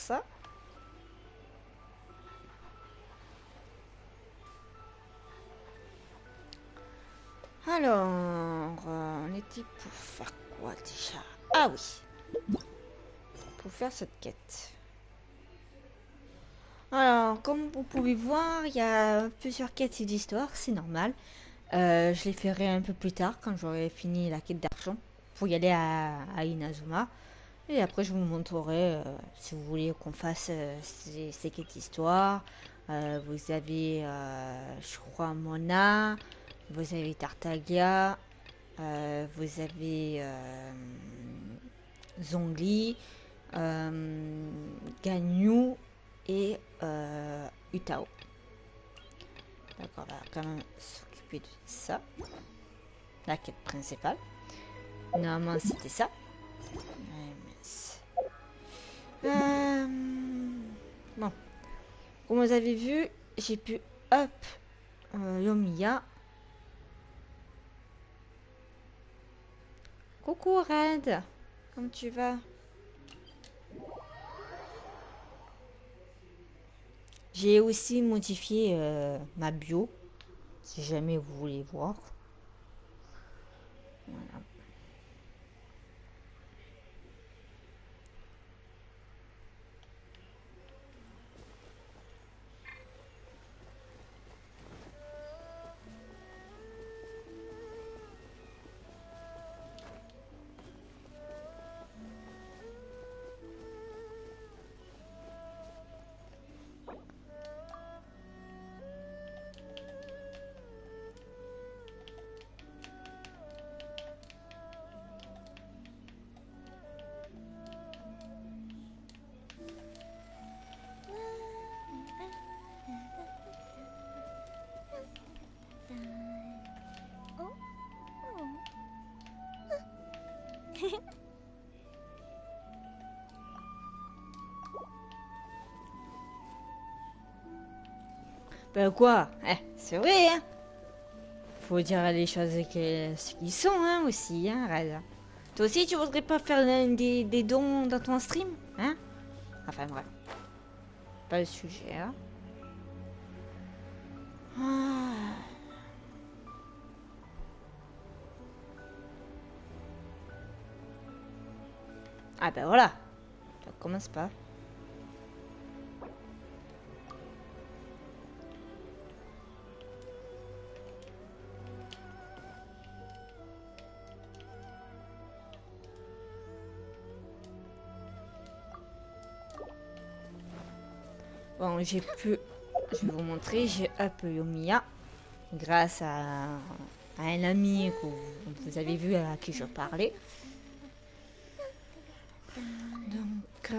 ça. Alors, on était pour faire quoi déjà? Ah oui, pour faire cette quête. Alors, comme vous pouvez voir, il y a plusieurs quêtes d'histoire, c'est normal. Je les ferai un peu plus tard, quand j'aurai fini la quête d'argent, pour y aller à Inazuma. Et après, je vous montrerai, si vous voulez qu'on fasse ces quêtes d'histoire. Vous avez, je crois, Mona, vous avez Tartaglia, vous avez Zhongli, Ganyu et Utao. D'accord, on va quand même s'occuper de ça. La quête principale. Normalement, c'était ça. Bon. Comme vous avez vu, j'ai pu up Yomiya. Coucou Red, comment tu vas? J'ai aussi modifié ma bio, si jamais vous voulez voir. Voilà. Ben quoi? C'est vrai, hein? Faut dire les choses ce qu'ils sont, hein, aussi, hein, Red. Toi aussi, tu voudrais pas faire des dons dans ton stream, hein? Enfin, bref. Pas le sujet, hein. Ah ben voilà. Ça commence pas. Bon, j'ai pu... Je vais vous montrer, j'ai up Yomiya grâce à un ami que vous avez vu à qui je parlais. Donc...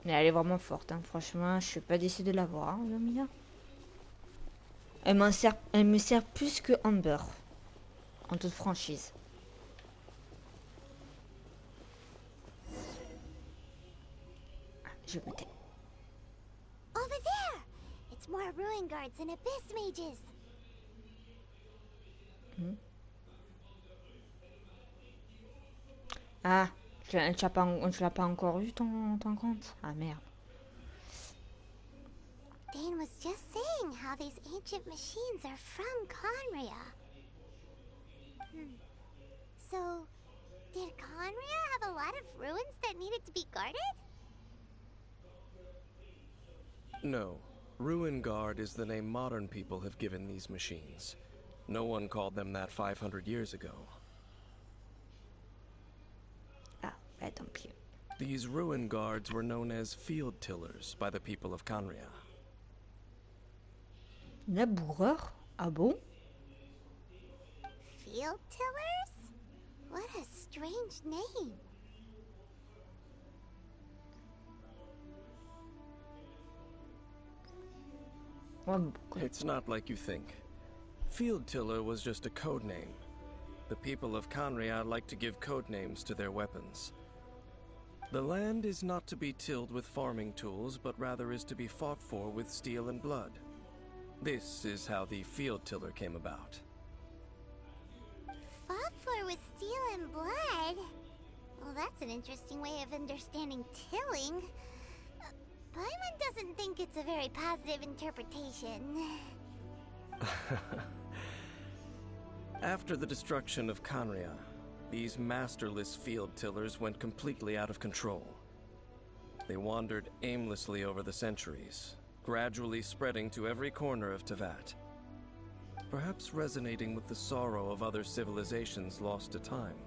Mais elle est vraiment forte, hein. Franchement, je suis pas déçue de l'avoir, hein, Yomiya. Elle me sert plus que Amber, en toute franchise. Je me tais. Over there! It's more ruin guards and abyss mages. Ah, tu l'as pas encore eu ton compte? Ah merde. Dane was just saying how these ancient machines are from Conria. So, did Conria have a lot of ruins that needed to be guarded? No. Ruin Guard is the name modern people have given these machines. No one called them that 500 years ago. Ah, bah tant pis. These Ruin Guards were known as field tillers by the people of Conria. Laboureur? Ah bon? Field tillers? What a strange name. It's not like you think. Field Tiller was just a code name. The people of Conria like to give code names to their weapons. The land is not to be tilled with farming tools, but rather is to be fought for with steel and blood. This is how the Field Tiller came about. Fought for with steel and blood. Well, that's an interesting way of understanding tilling. Paimon doesn't think it's a very positive interpretation. After the destruction of Canria, these masterless field tillers went completely out of control. They wandered aimlessly over the centuries, gradually spreading to every corner of Teyvat. Perhaps resonating with the sorrow of other civilizations lost to time,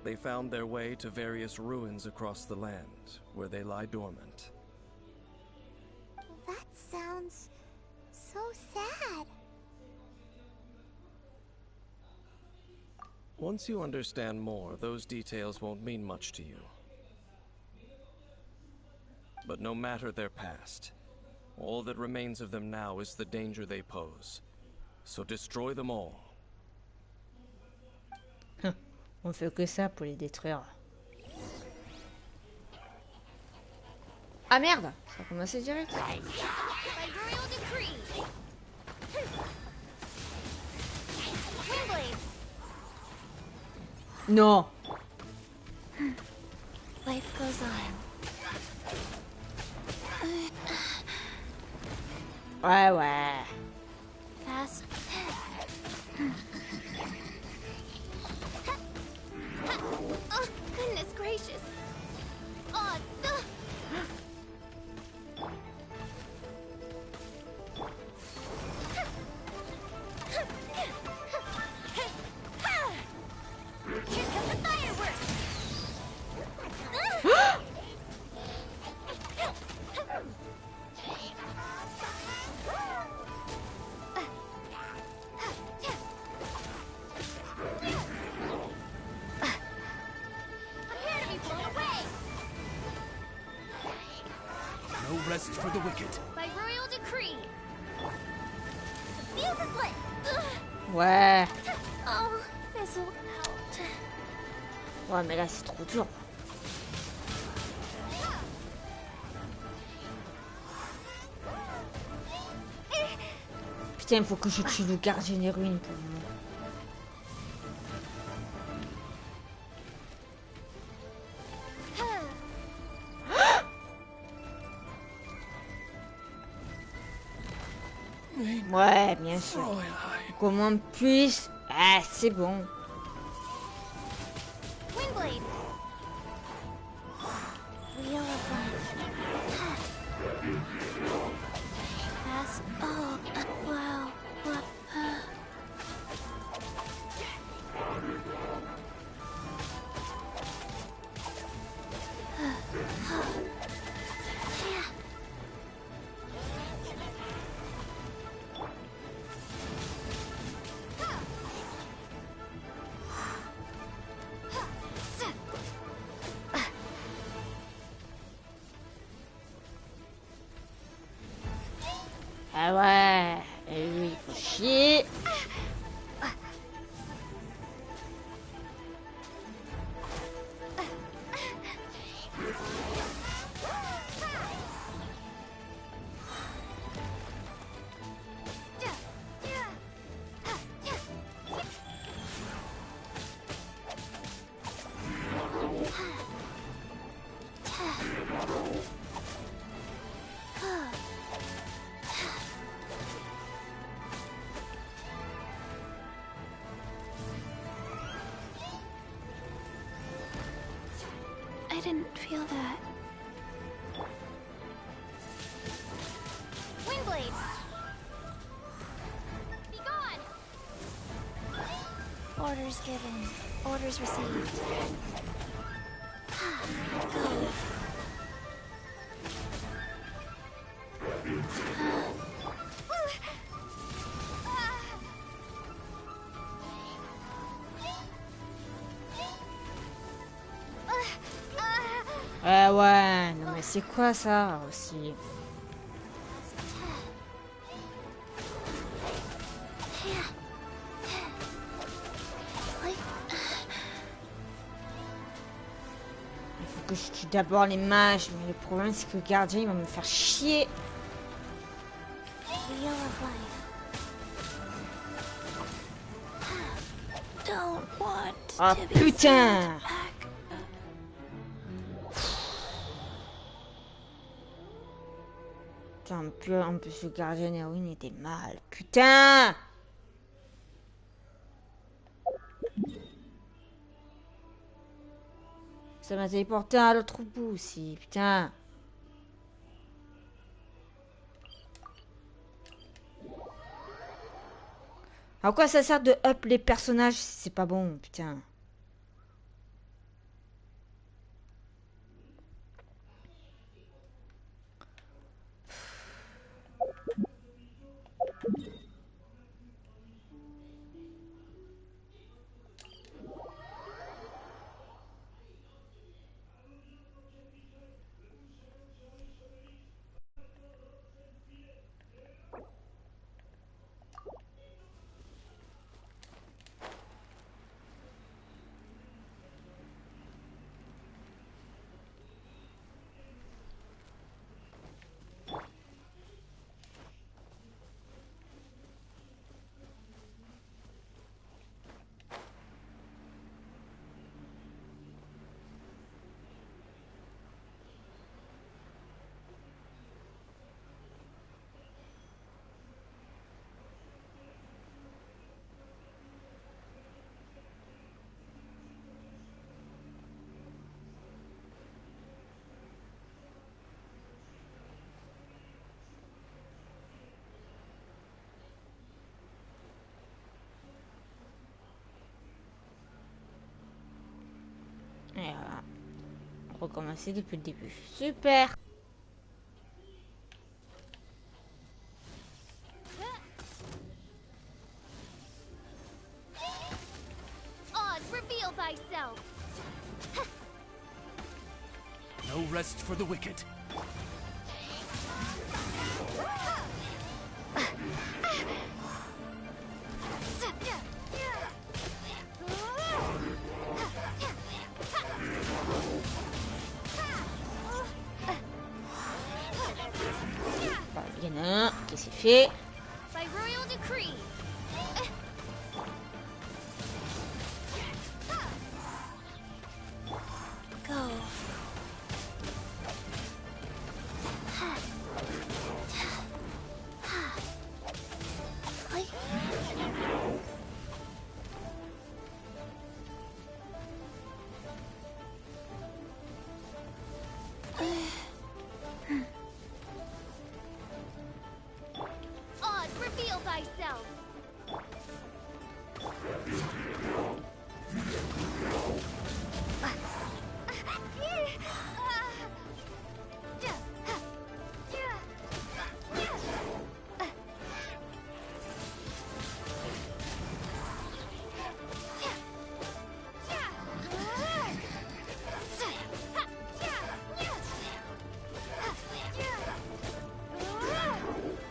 they found their way to various ruins across the land, where they lie dormant. That sounds so sad. Once you understand more, those details won't mean much to you. But no matter their past, all that remains of them now is the danger they pose. So destroy them all. On fait que ça pour les détruire. Ah merde, ça a commencé direct. Non. Life goes on. Ouais, ouais. Fast. Oh, goodness gracious. Oh, here comes the fireworks. No rest for the wicked. By royal decree. The fuse is lit. Ouais. Oh, fizzled out. Ouais, mais là, c'est trop dur. Putain, il faut que je tue le gardien des ruines pour moi. Ouais, bien sûr. Comment puisse... Ah, c'est bon. Windblade. Wheel of life. Fast. Oh, wow. What? Ah ouais. Et lui, il faut chier. I didn't feel that. Windblade! Be gone! Orders given. Orders received. Go. Ah ouais, non mais c'est quoi ça aussi? Il faut que je tue d'abord les mages, mais le problème c'est que le gardien il va me faire chier. Wheel of life. Don't want Ah putain! Putain, en plus le gardien héroïne était mal. Putain! Ça m'a téléporté à l'autre bout aussi, putain. À quoi ça sert de up les personnages si c'est pas bon, putain. Et voilà. Recommencer depuis le début. Super! Oz, reveal thyself. No rest for the wicked. Il y en a un qui s'est fait. By royal decree. Go. Oz, reveal thyself.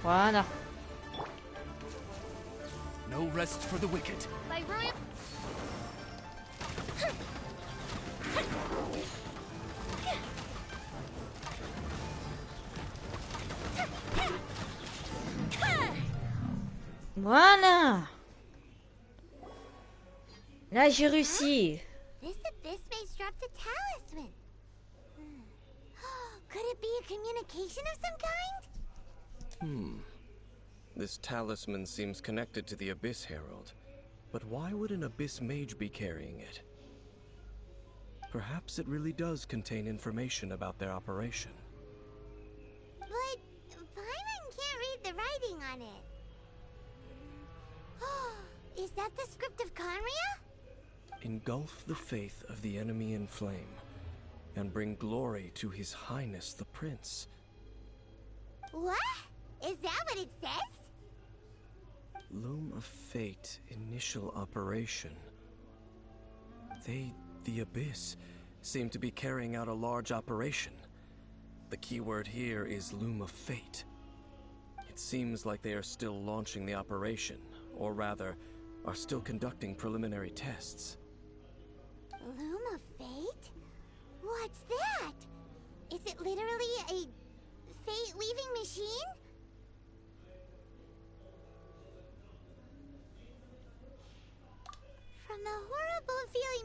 Voilà. No rest for the wicked. By royal. Voilà. Là, j'ai réussi. This abyss maze dropped a talisman. Could it be a communication of some kind? This talisman seems connected to the Abyss Herald. But why would an Abyss Mage be carrying it? Perhaps it really does contain information about their operation. But Paimon can't read the writing on it. Is that the script of Conria? Engulf the faith of the enemy in flame, and bring glory to His Highness the Prince. What? Is that what it says? Loom of Fate initial operation. They, the Abyss, seem to be carrying out a large operation. The keyword here is Loom of Fate. It seems like they are still launching the operation, or rather, are still conducting preliminary tests. Loom of Fate? What's that? Is it literally a fate-leaving machine? From the horrible feeling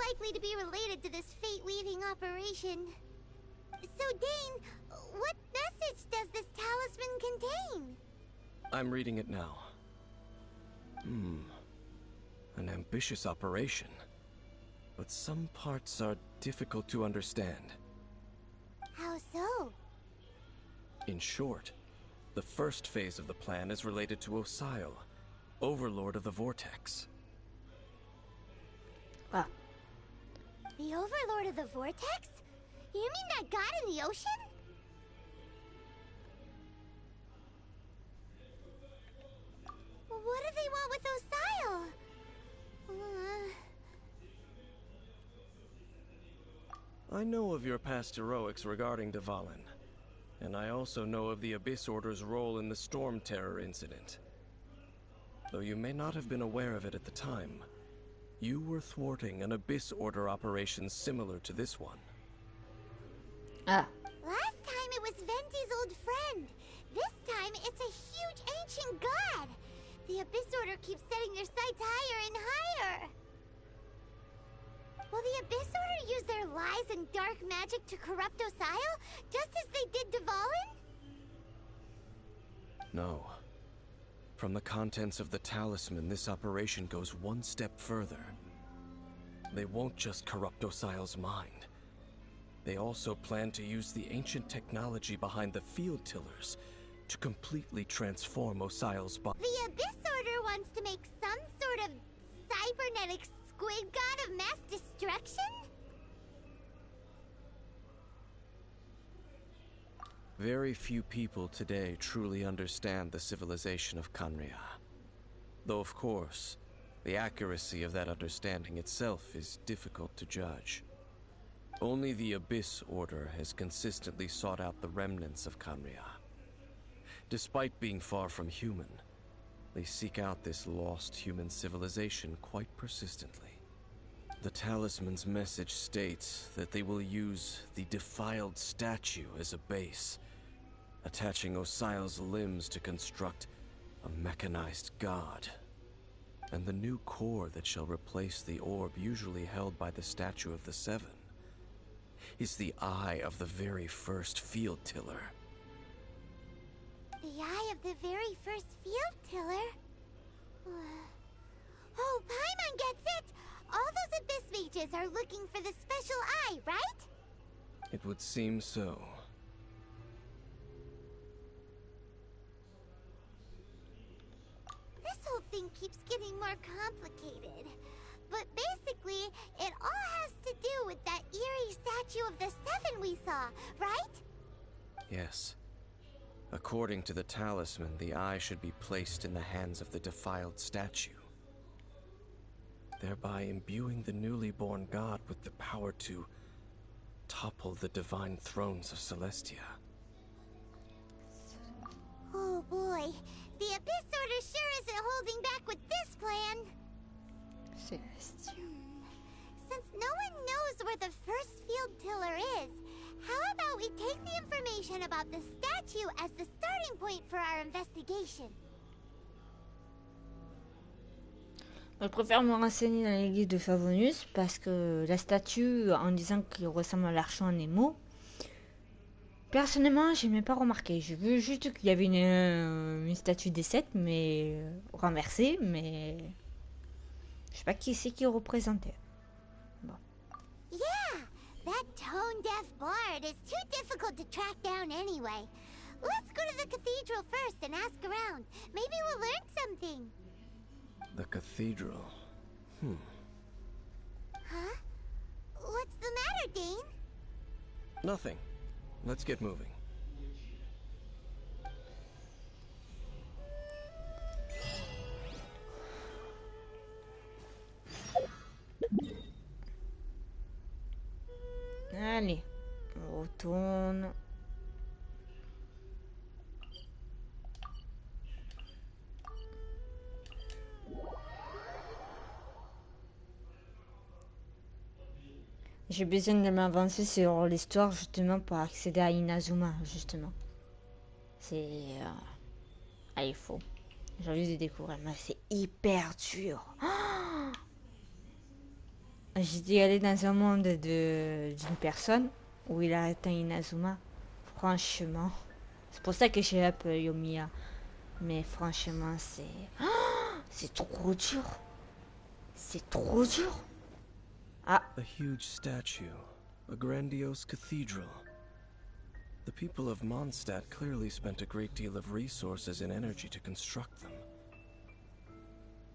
likely to be related to this fate-weaving operation. So, Dane, what message does this talisman contain? I'm reading it now. An ambitious operation. But some parts are difficult to understand. How so? In short, the first phase of the plan is related to Osile, Overlord of the Vortex. Ah, The Overlord of the Vortex? You mean that god in the ocean? What do they want with Osile? I know of your past heroics regarding Dvalin, and I also know of the Abyss Order's role in the Storm Terror incident. Though you may not have been aware of it at the time, you were thwarting an Abyss Order operation similar to this one. ah, Last time it was Venti's old friend. This time it's a huge ancient god. The Abyss Order keeps setting their sights higher and higher. Will the Abyss Order use their lies and dark magic to corrupt Osile, just as they did Dvalin? No. From the contents of the talisman, this operation goes one step further. They won't just corrupt Osile's mind. They also plan to use the ancient technology behind the field tillers to completely transform Osile's body. The Abyss Order wants to make some sort of cybernetic squid god of mass destruction? Very few people today truly understand the civilization of Khaenri'ah. Though, of course, the accuracy of that understanding itself is difficult to judge. Only the Abyss Order has consistently sought out the remnants of Khaenri'ah. Despite being far from human, they seek out this lost human civilization quite persistently. The talisman's message states that they will use the defiled statue as a base, attaching Osile's limbs to construct a mechanized god. And the new core that shall replace the orb usually held by the Statue of the Seven is the eye of the very first field tiller. The eye of the very first field tiller? Oh, Paimon gets it! All those Abyss mages are looking for the special eye, right? It would seem so. This whole thing keeps getting more complicated. But basically, it all has to do with that eerie statue of the Seven we saw, right? Yes. According to the talisman, the eye should be placed in the hands of the defiled statue, thereby imbuing the newly born god with the power to topple the divine thrones of Celestia. Oh boy, the Abyss Order sure isn't holding back with this plan. Celestia. Since no one knows where the first field tiller is, how about we take the information about the statue as the starting point for our investigation? Je préfère me renseigner dans l'église de Favonius parce que la statue, en disant qu'il ressemble à l'archon Nemo, personnellement, je n'ai pas remarqué. J'ai vu juste qu'il y avait une statue des sept, mais renversée, mais je sais pas qui c'est qui représentait. Bon. Yeah, that tone-deaf bard is too difficult to track down anyway. Let's go to the cathedral first and ask around. Maybe we'll learn something. The cathedral. Huh? What's the matter, Dane? Nothing. Let's get moving. Allez, on retourne. J'ai besoin de m'avancer sur l'histoire justement pour accéder à Inazuma justement. C'est... Ah, il faut. J'ai envie de découvrir, mais c'est hyper dur. J'ai dû aller dans un monde d'une personne où il a atteint Inazuma. Franchement. C'est pour ça que j'ai up Yomiya. Mais franchement, c'est trop dur. C'est trop dur. Ah, A huge statue, a grandiose cathedral. The people of Mondstadt clearly spent a great deal of resources and energy to construct them.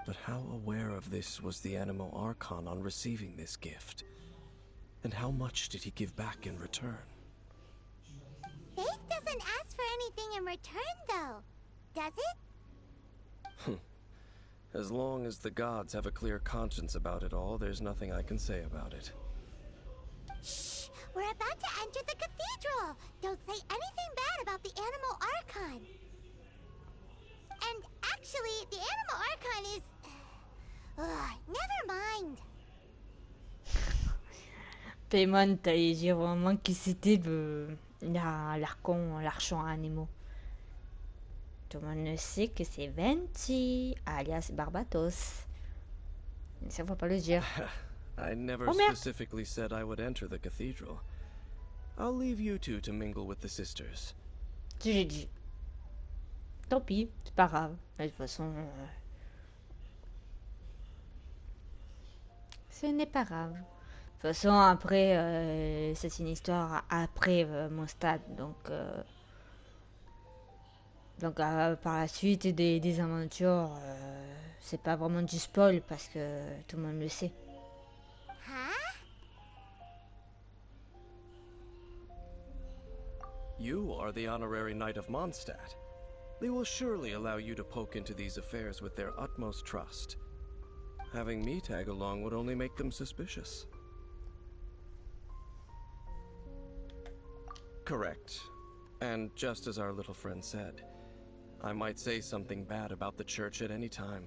But how aware of this was the Animo Archon on receiving this gift? And how much did he give back in return? Faith doesn't ask for anything in return, though. Does it? As long as the gods have a clear conscience about it all, there's nothing I can say about it. Shh! We're about to enter the cathedral! Don't say anything bad about the Animo Archon! And actually, the Animo Archon is... never mind! Paimon, t'allais dire vraiment qui c'était l'archon animaux. Tout le monde sait que c'est Venti, alias Barbatos. Mais ça, faut pas le dire. I never Oh, merde. specifically said I would enter the cathedral. I'll leave you two to mingle with the sisters. J'ai dit. Tant pis, c'est pas grave. De toute façon, ce n'est pas grave. De toute façon, après, c'est une histoire après mon stade. Donc par la suite des aventures, c'est pas vraiment du spoil parce que tout le monde le sait. Huh? You are the honorary knight of Mondstadt. They will surely allow you to poke into these affairs with their utmost trust. Having me tag along would only make them suspicious. Correct. And just as our little friend said, I might say something bad about the church at any time.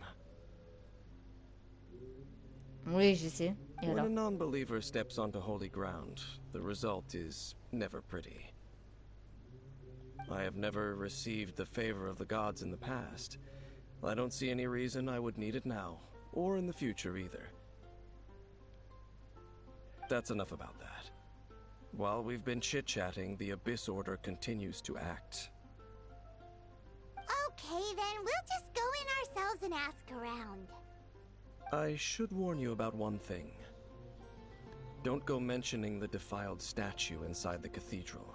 Oui, je sais. Et When alors? a non-believer steps onto holy ground, the result is never pretty. I have never received the favor of the gods in the past. I don't see any reason I would need it now, or in the future either. That's enough about that. While we've been chit-chatting, the Abyss Order continues to act. Okay, then we'll just go in ourselves and ask around. I should warn you about one thing. Don't go mentioning the defiled statue inside the cathedral.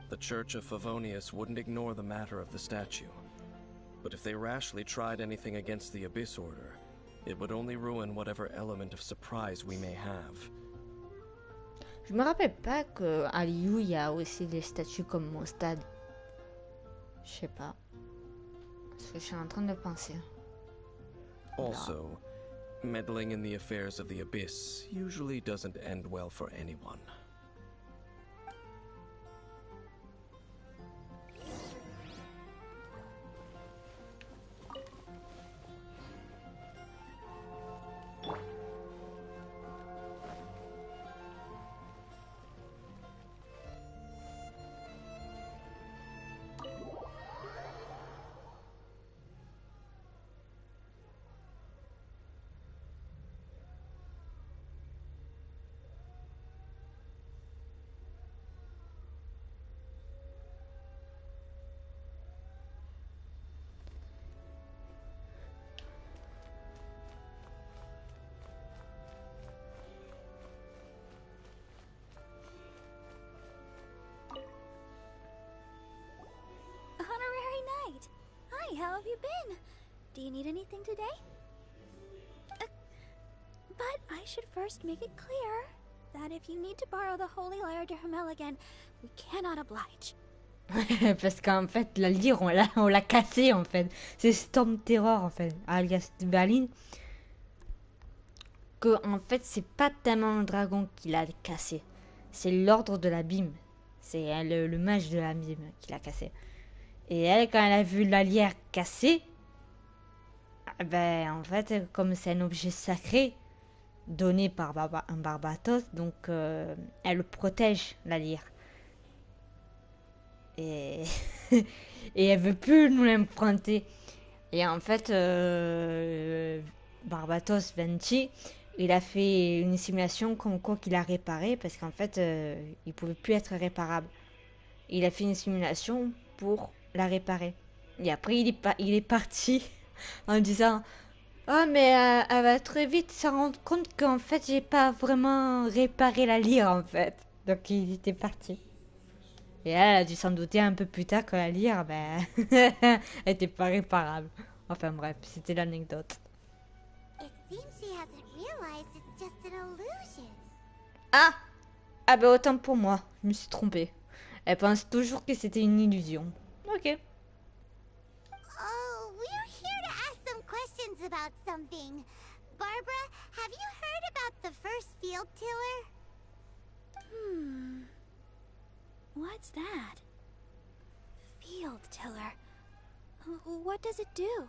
The Church of Favonius wouldn't ignore the matter of the statue. But if they rashly tried anything against the Abyss Order, it would only ruin whatever element of surprise we may have. Je me rappelle pas qu'à Liu, il y a aussi des statues comme mon stade. Je sais pas. Parce que je suis en train de penser. Also, meddling in the affairs of the Abyss usually doesn't end well for anyone. Honorary Knight! Hi, how have you been? Do you need anything today? But I should first make it clear that if you need to borrow the Holy Lyre to Hermel again, we cannot oblige. Parce qu'en fait, la lyre, on l'a cassée en fait. C'est Storm Terror en fait, alias Berlin. Que en fait, c'est pas tellement le dragon qui l'a cassé. C'est l'ordre de l'abîme. C'est le mage de l'abîme qui l'a cassé. Et elle, quand elle a vu la lyre cassée, ben en fait, comme c'est un objet sacré donné par un Barbatos, donc elle protège la lyre. Et, et elle veut plus nous l'emprunter. Et en fait, Barbatos Venti Il a fait une simulation comme quoi qu'il a réparé parce qu'en fait, il pouvait plus être réparable. Il a fait une simulation pour la réparer. Et après, il est parti en disant oh, mais elle va très vite se rendre compte qu'en fait, j'ai pas vraiment réparé la lyre en fait. Donc, il était parti. Et elle a dû s'en douter un peu plus tard que la lyre, ben, elle était pas réparable. Enfin bref, c'était l'anecdote. It seems she hasn't realized it's just an illusion. Ah! Ah ben autant pour moi, je me suis trompée. Elle pense toujours que c'était une illusion. Ok. Oh, we're here to ask some questions about something. Barbara, have you heard about the first field tiller? What's that? Field tiller. What does it do?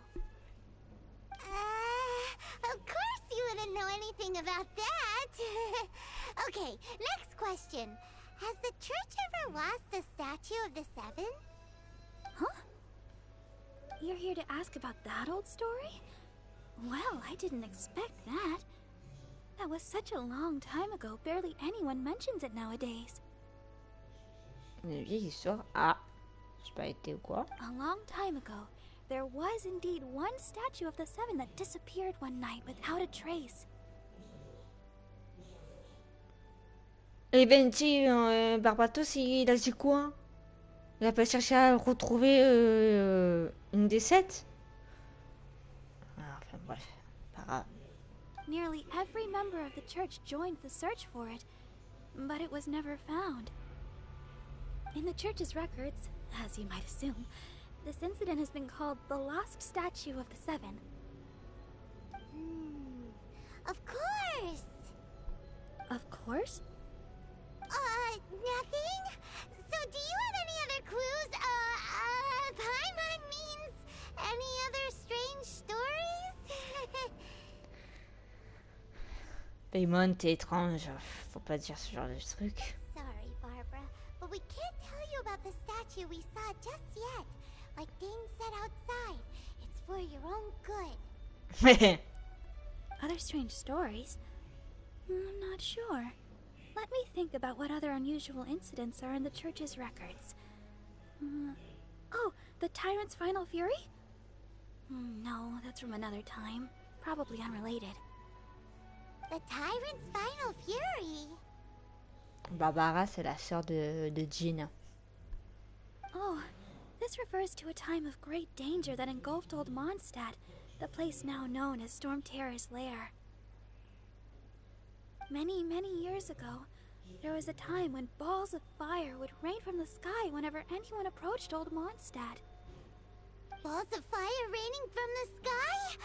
Of course you wouldn't know anything about that. Okay, next question. Has the church ever lost a statue of the Seven? Huh? You're here to ask about that old story? Well, I didn't expect that. That was such a long time ago, barely anyone mentions it nowadays. Une vieille histoire. Ah, j'ai pas été ou quoi? A long time ago, there was indeed one statue of the Seven that disappeared one night without a trace. Et Benji, Barbatos, il a dit quoi? Il a pas cherché à retrouver une des sept? Ah, enfin bref, pas grave. Nearly every member of the church joined the search for it, but it was never found. In the church's records, as you might assume, this incident has been called the Lost Statue of the Seven. Of course. Of course? Nothing? So do you have any other clues? Paimon means any other strange stories? Paymon, t'es étrange. Faut pas dire ce genre de truc. Sorry, Barbara, but we can't tell you about the statue we saw just yet. Like Dane said outside, it's for your own good. Other strange stories? I'm not sure. Let me think about what other unusual incidents are in the church's records. Oh, the tyrant's final fury? No, that's from another time. Probably unrelated. The tyrant's final fury? Barbara, c'est la sœur de Jean. Oh, this refers to a time of great danger that engulfed Old Mondstadt, the place now known as Storm Terror's lair. Many, many years ago, there was a time when balls of fire would rain from the sky whenever anyone approached Old Mondstadt. Balls of fire raining from the sky?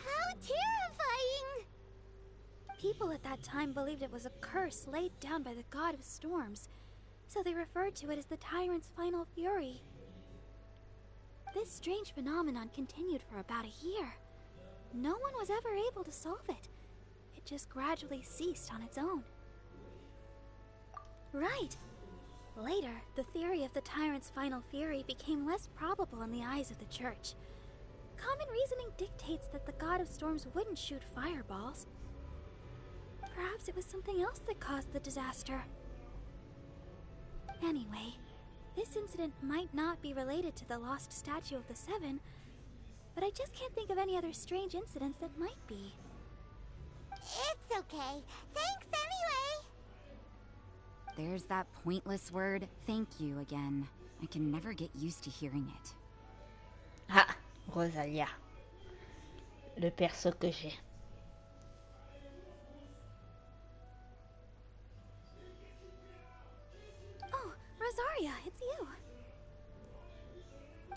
How terrifying! People at that time believed it was a curse laid down by the god of storms, so they referred to it as the tyrant's final fury. This strange phenomenon continued for about a year. No one was ever able to solve it. It just gradually ceased on its own. Right. Later, the theory of the tyrant's final fury became less probable in the eyes of the church. Common reasoning dictates that the god of storms wouldn't shoot fireballs. Perhaps it was something else that caused the disaster. Anyway, this incident might not be related to the lost statue of the Seven, but I just can't think of any other strange incidents that might be. It's okay. Thanks anyway. There's that pointless word, thank you, again. I can never get used to hearing it. Ah, Rosalia. Le perso que j'ai. Oh, Rosaria, it's you.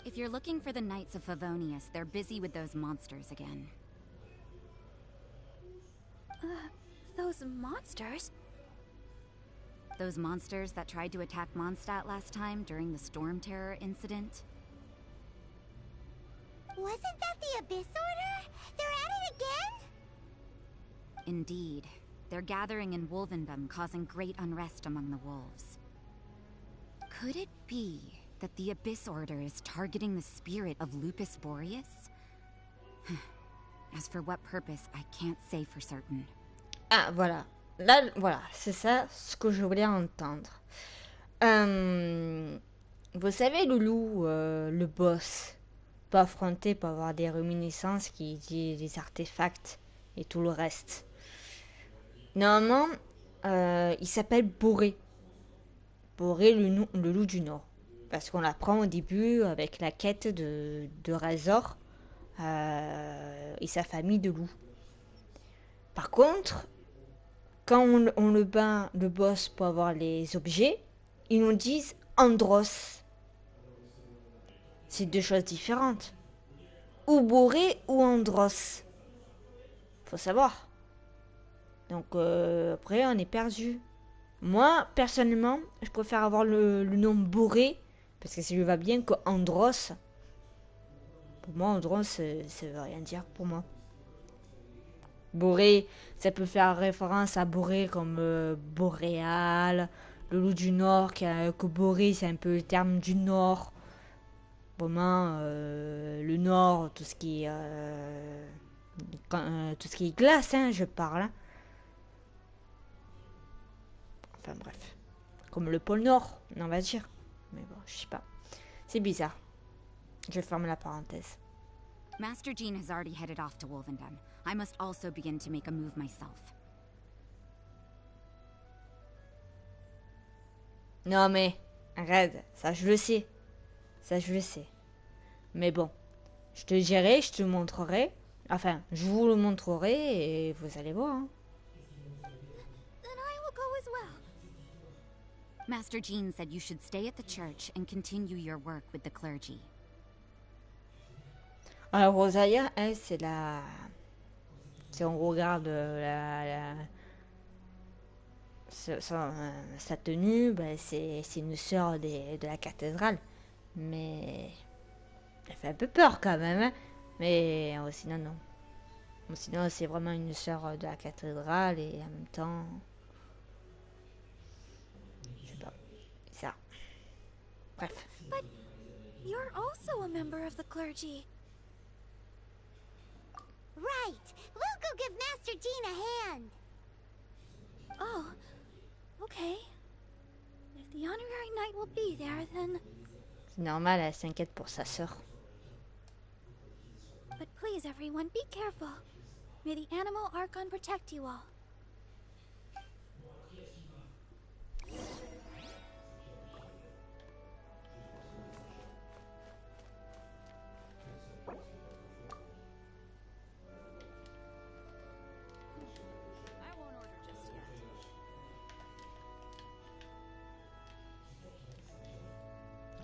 If you're looking for the Knights of Favonius, they're busy with those monsters again. Those monsters? Those monsters that tried to attack Mondstadt last time during the Storm Terror incident? Wasn't that the Abyss Order? They're at it again? Indeed. They're gathering in Wolvendom, causing great unrest among the wolves. Could it be that the Abyss Order is targeting the spirit of Lupus Boreas? As for what purpose, I can't say for certain. Ah, voilà. Là, voilà, c'est ça ce que je voulais entendre. Euh, Vous savez, Loulou, le boss peut affronter, peut avoir des réminiscences qui dit des artefacts et tout le reste. Normalement, il s'appelle Boré. Boré, le loup du Nord. Parce qu'on l'apprend au début avec la quête de Razor et sa famille de loups. Par contre, quand on le bat, le boss pour avoir les objets, ils nous disent Andros. C'est deux choses différentes. Ou Boré ou Andros. Faut savoir. Donc après, on est perdu. Moi, personnellement, je préfère avoir le nom Boré, parce que ça lui va bien, que Andros. Pour moi, Andros, ça veut rien dire pour moi. Boré, ça peut faire référence à Boré comme Boréal, le loup du Nord, que Boré, c'est un peu le terme du Nord. Vraiment, le Nord, tout ce qui est, tout ce qui est glace, hein, je parle. Hein. Enfin bref. Comme le pôle Nord, on va dire. Mais bon, je sais pas. C'est bizarre. Je ferme la parenthèse. Master Jean has already headed off to Wolvendom. I must also begin to make a move myself. Non mais, arrête, ça je le sais. Ça je le sais. Mais bon, je te dirai, je te montrerai. Enfin, je vous le montrerai et vous allez voir. Hein. Then I will go as well. Master Jean said you should stay at the church and continue your work with the clergy. Alors Rosalia, elle, c'est la... Si on regarde sa tenue, ben, c'est une sœur de la cathédrale. Mais elle fait un peu peur quand même. Hein. Mais sinon, non. Sinon, c'est vraiment une sœur de la cathédrale et en même temps... Je sais pas. Ça. Bref. But you're also a member of the clergy. Right. We'll go give Master Jean a hand. Oh, okay. If the honorary knight will be there, then... C'est normal, elle s'inquiète pour sa sœur. But please, everyone, be careful. May the Animal Archon protect you all.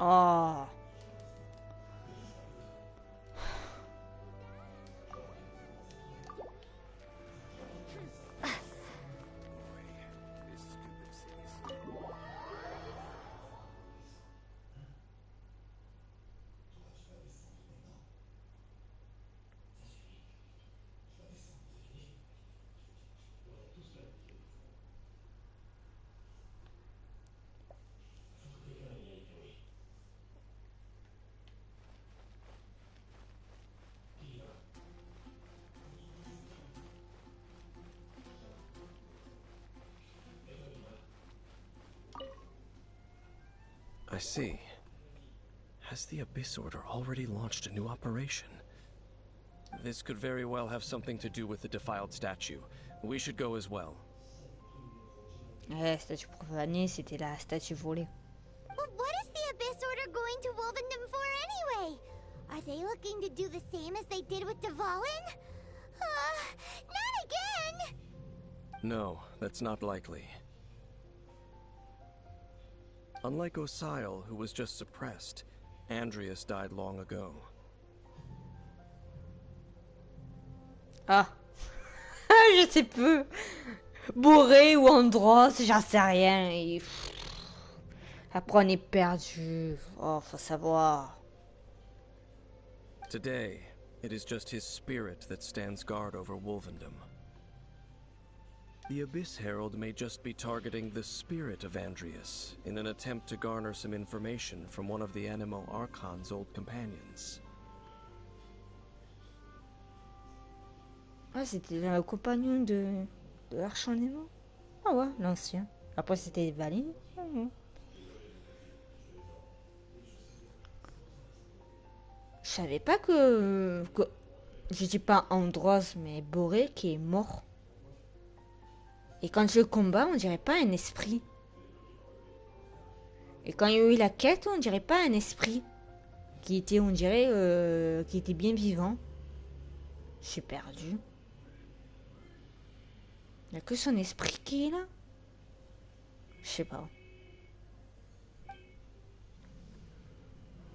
Oh. I see. Has the Abyss Order already launched a new operation? This could very well have something to do with the defiled statue. We should go as well. La statue profanée, c'était la statue volée. But what is the Abyss Order going to Wolvendom for anyway? Are they looking to do the same as they did with Dvalin? Not again! No, that's not likely. Unlike Osial, who was just suppressed, Andreas died long ago. Ah. Je sais peu. Boré ou Andros, j'en sais rien. Et... Après, on est perdu. Oh, faut savoir. Today, it is just his spirit that stands guard over Wolvendom. The Abyss Herald may just be targeting the spirit of Andreas in an attempt to garner some information from one of the Animo Archon's old companions. Ah, c'était le compagnon de De Archon Nemo. Ah ouais, l'ancien. Après c'était Valine. Je savais pas que... Je dis pas Andros, mais Boré qui est mort. Et quand je le combat, on dirait pas un esprit. Et quand il y a eu la quête, on dirait pas un esprit. Qui était, on dirait, qui était bien vivant. J'ai perdu. Il n'y a que son esprit qui est là. Je sais pas.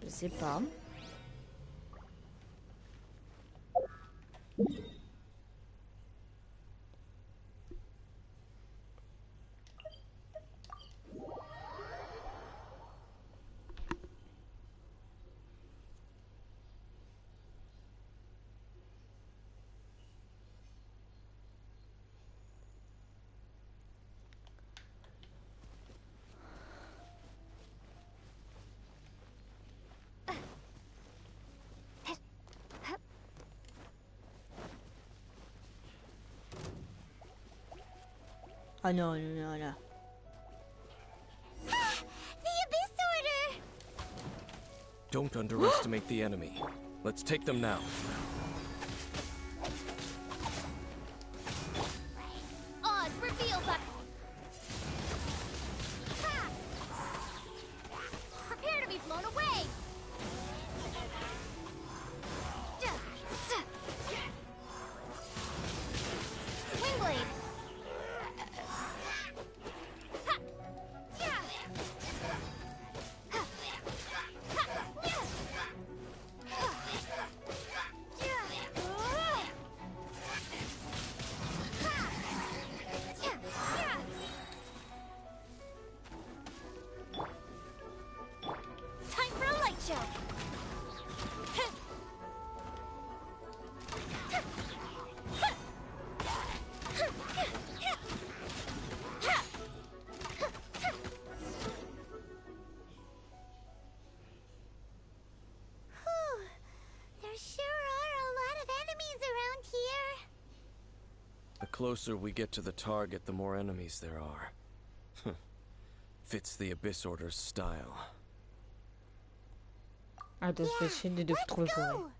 Je sais pas. Ah non, non, non, non. The Abyss Order! Don't underestimate the enemy. Let's take them now. Oz, reveal that. Prepare to be blown away. Wingblade. Time for a light show. There sure are a lot of enemies around here. The closer we get to the target, the more enemies there are. Fits the Abyss Order's style. Ah, donc je vais essayer de Let's trouver Boré. go.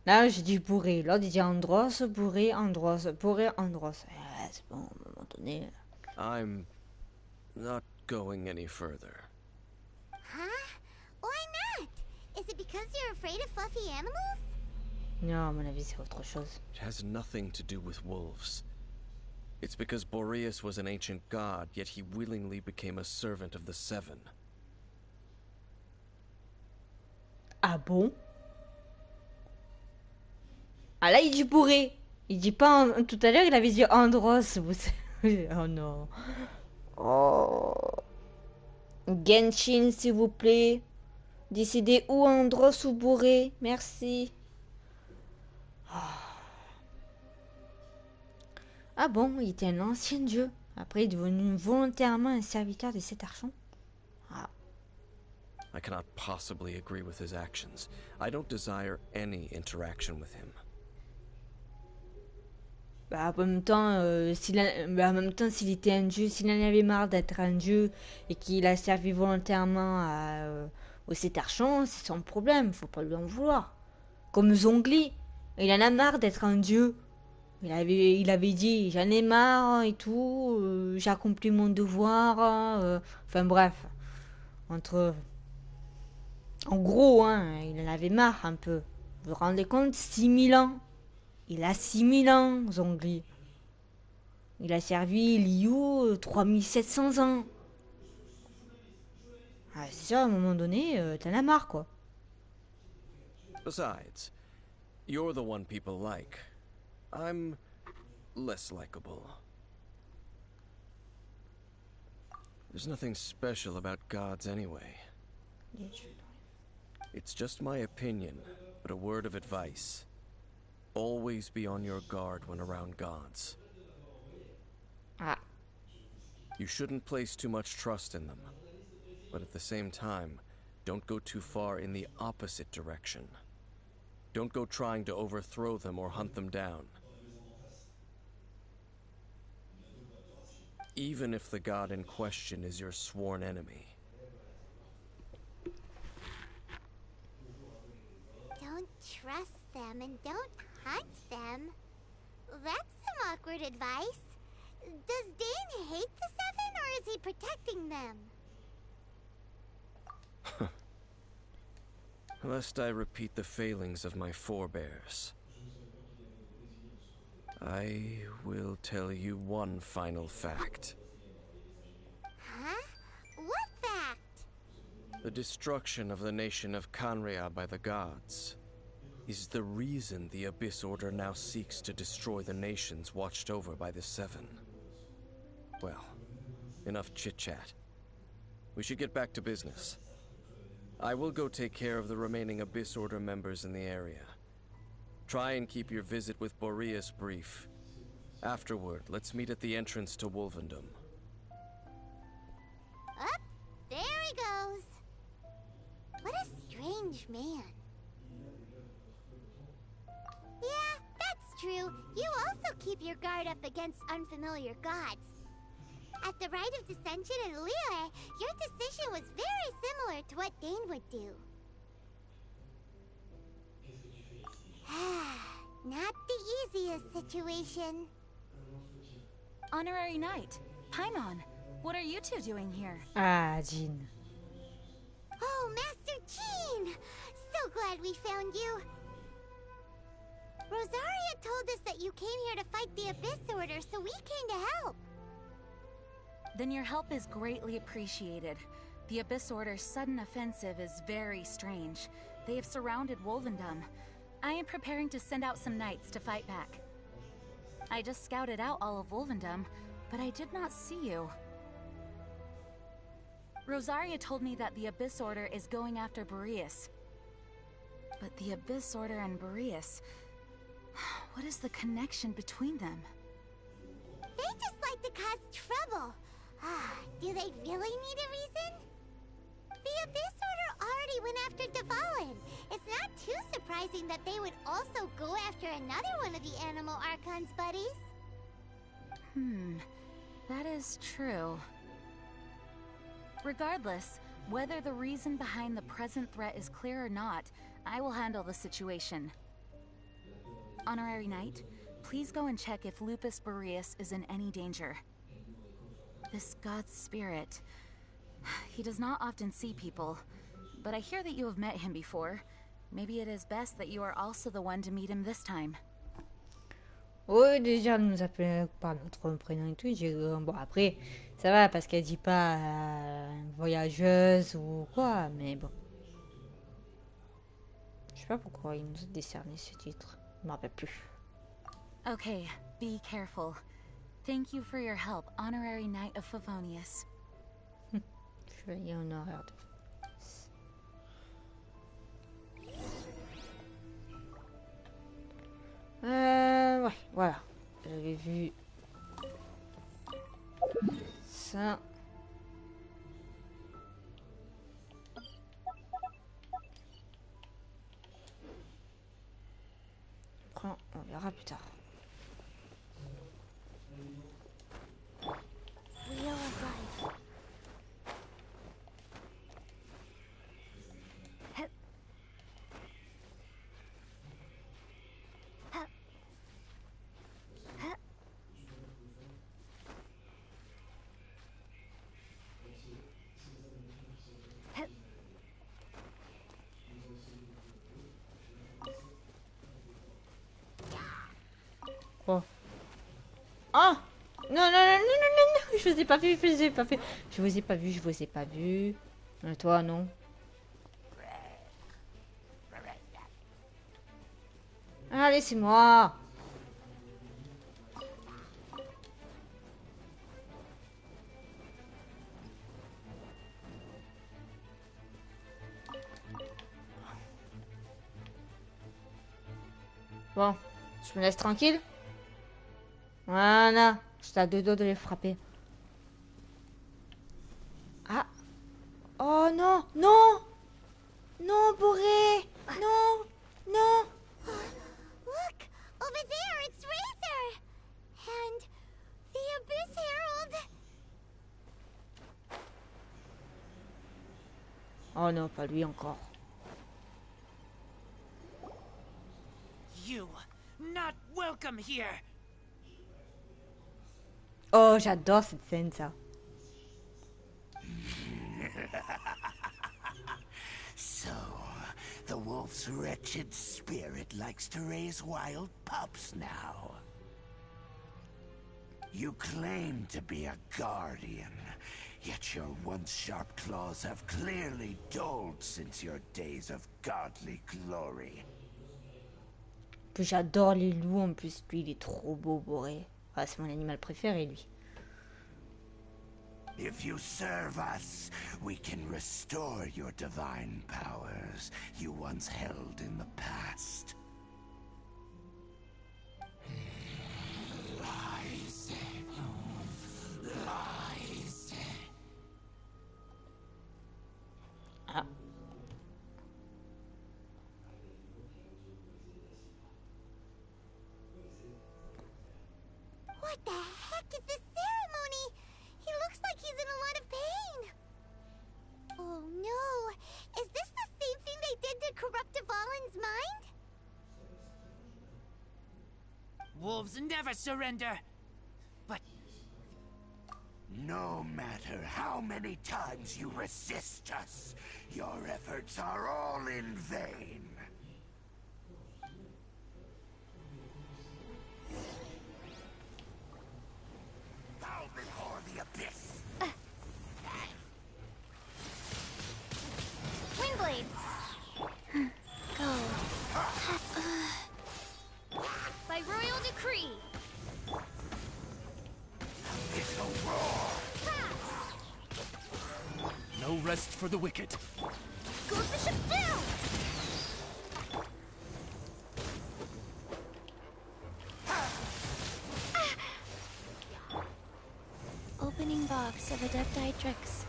Là, j'ai dit Boré. L'autre, il dit Andros, Boré, Andros, Boré, Andros. C'est bon, à un moment donné. I'm not going any further. Huh? Why not? Is it because you're afraid of fluffy animals? Non, à mon avis, c'est autre chose. It has nothing to do with wolves. It's because Boreas was an ancient god, yet he willingly became a servant of the Seven. Ah bon? Ah là, il dit Boré. Il dit pas... Tout à l'heure, il avait dit Andros. Vous savez. Oh non. Oh. Genshin, s'il vous plaît. Décidez où Andros ou Boré. Merci. Ah bon, il était un ancien dieu. Après, il est devenu volontairement un serviteur de cet archon. Ah. I cannot possibly agree with his actions. I don't desire any interaction with him. Bah, en même temps, en même temps, s'il était un dieu, s'il en avait marre d'être un dieu et qu'il a servi volontairement au cet archon, c'est son problème. Faut pas lui en vouloir. Comme Zongli, il en a marre d'être un dieu. Il avait dit j'en ai marre et tout, j'ai accompli mon devoir. Enfin bref, entre, en gros, hein, il en avait marre un peu. Vous vous rendez compte, 6000 ans. Il a 6000 ans, Zongli. Il a servi Liu 3700 ans. Ah, c'est ça, à un moment donné, t'en as marre, quoi. Besides, you're the one people like. I'm less likable. There's nothing special about gods anyway. It's just my opinion, but a word of advice. Always be on your guard when around gods. Ah. You shouldn't place too much trust in them. But at the same time, don't go too far in the opposite direction. Don't go trying to overthrow them or hunt them down. even if the god in question is your sworn enemy. Don't trust them and don't hunt them. That's some awkward advice. Does Dane hate the Seven, or is he protecting them? Lest I repeat the failings of my forebears, I will tell you one final fact. Huh? What fact? The destruction of the nation of Canria by the gods is the reason the Abyss Order now seeks to destroy the nations watched over by the Seven. Well, enough chit-chat. We should get back to business. I will go take care of the remaining Abyss Order members in the area. Try and keep your visit with Boreas brief. Afterward, let's meet at the entrance to Wolvendom. Up, there he goes. What a strange man. Yeah, that's true. You also keep your guard up against unfamiliar gods. At the Rite of Dissension in Liyue, your decision was very similar to what Dane would do. Not the easiest situation. Honorary Knight, Paimon, what are you two doing here? Ah, Jean. Oh, Master Jean! So glad we found you. Rosaria told us that you came here to fight the Abyss Order, so we came to help. Then your help is greatly appreciated. The Abyss Order's sudden offensive is very strange. They have surrounded Wolvendom. I am preparing to send out some knights to fight back. I just scouted out all of Wolvendom, but I did not see you. Rosaria told me that the Abyss Order is going after Boreas. But the Abyss Order and Boreas... what is the connection between them? They just like to cause trouble. Do they really need a reason? The Abyss Order already went after Dvalin. It's not too surprising that they would also go after another one of the Animal Archon's buddies. That is true. Regardless, whether the reason behind the present threat is clear or not, I will handle the situation. Honorary Knight, please go and check if Lupus Boreas is in any danger. This god's spirit... he does not often see people, but I hear that you have met him before. Maybe it is best that you are also the one to meet him this time. Oui, déjà, elle nous appelle par notre prénom et tout. Bon, après, ça va parce qu'elle dit pas voyageuse ou quoi, mais bon. Je sais pas pourquoi il nous a décerné ce titre. Je m'en rappelle plus. Okay, be careful. Thank you for your help, Honorary Knight of Favonius. Chevalier honoraire de... ouais, voilà. J'avais vu ça. Après, on verra plus tard. Wheel of Life. Quoi? Oh! Non, non, non, non, non, non, non, je vous ai pas vu, je vous ai pas vu. Je vous ai pas vu, je vous ai pas vu. Toi, non. Allez, c'est moi. Bon, je me laisse tranquille. Voilà, j'étais à deux doigts de les frapper. Ah. Oh non, non. Non, Boré. Non, non. Look! Over there, it's Razor! And the Abyss Herald! Oh non, pas lui encore. You, not welcome here. Oh, j'adore cette scène, ça. So, the wolf's wretched spirit likes to raise wild pups now. You claim to be a guardian, yet your once sharp claws have clearly dulled since your days of godly glory. Puis j'adore les loups en plus. Lui, il est trop beau, Boré. Ah, c'est mon animal préféré, lui. If you serve us, we can restore your divine powers you once held in the past. Lies. Lies. Ah. What the heck is this ceremony? He looks like he's in a lot of pain. Oh no! Is this the same thing they did to corrupt Dvalin's mind? Wolves never surrender. But No matter how many times you resist us, your efforts are all in vain. Bow before the abyss. Windblade! Go. By royal decree! Abyssal roar. No rest for the wicked. Goes the ship down! Opening box of Adeptitrix.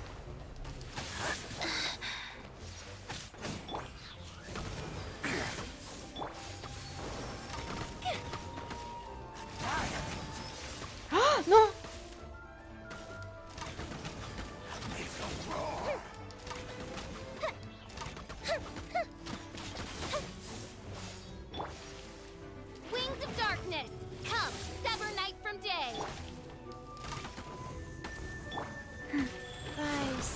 Non! Abyssal roar. Wings of darkness! Come, sever night from day! Rise.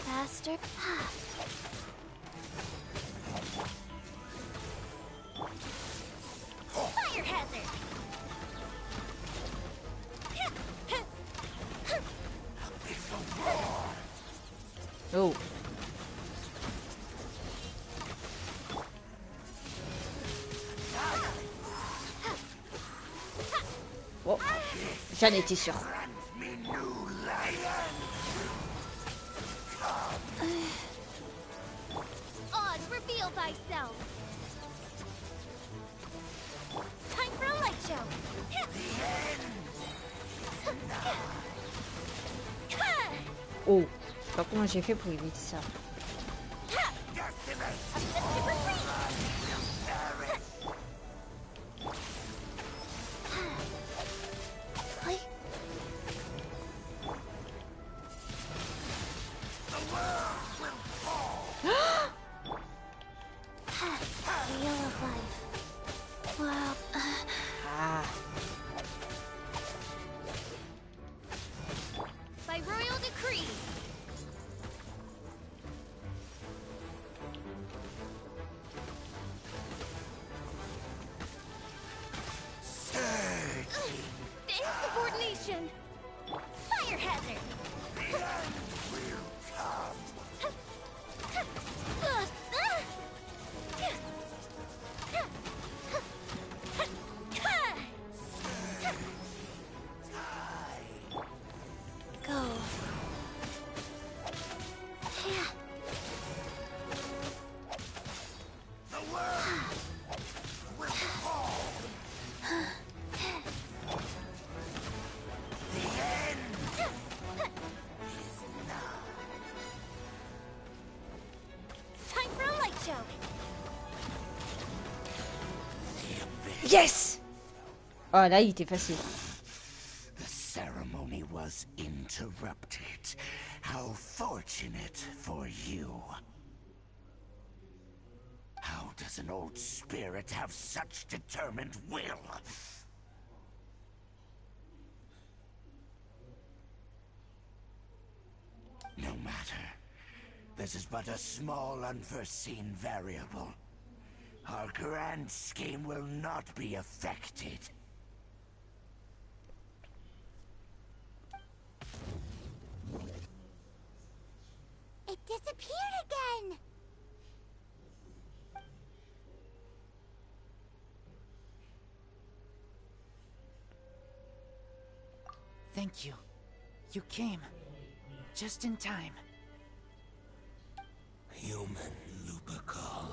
Faster. Fire hazard! Abyssal roar. Oh. Oh. J'en étais sûr. Grant me new lion. Odd, reveal thyself! Time for a light show! Oh. Je sais pas comment j'ai fait pour éviter ça. Wheel of life. Wow. Ah. By royal decree. Insubordination! Fire hazard! Go. The world will fall. The end is nigh. Time for a light show! Yes! Oh là, il était facile. The ceremony was in uninterrupted. How fortunate for you. How does an old spirit have such determined will? No matter. This is but a small unforeseen variable. Our grand scheme will not be affected. It disappeared again! Thank you. You came. Just in time. Human Lupercal.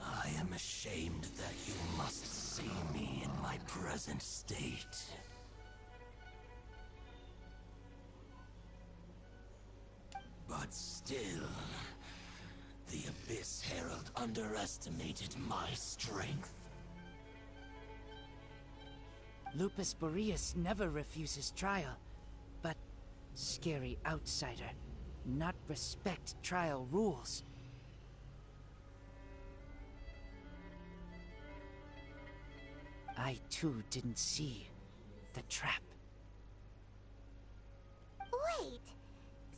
I am ashamed that you must see me in my present state. But still, the Abyss Herald underestimated my strength. Lupus Boreas never refuses trial, but scary outsider, not respect trial rules. I too didn't see the trap. Wait,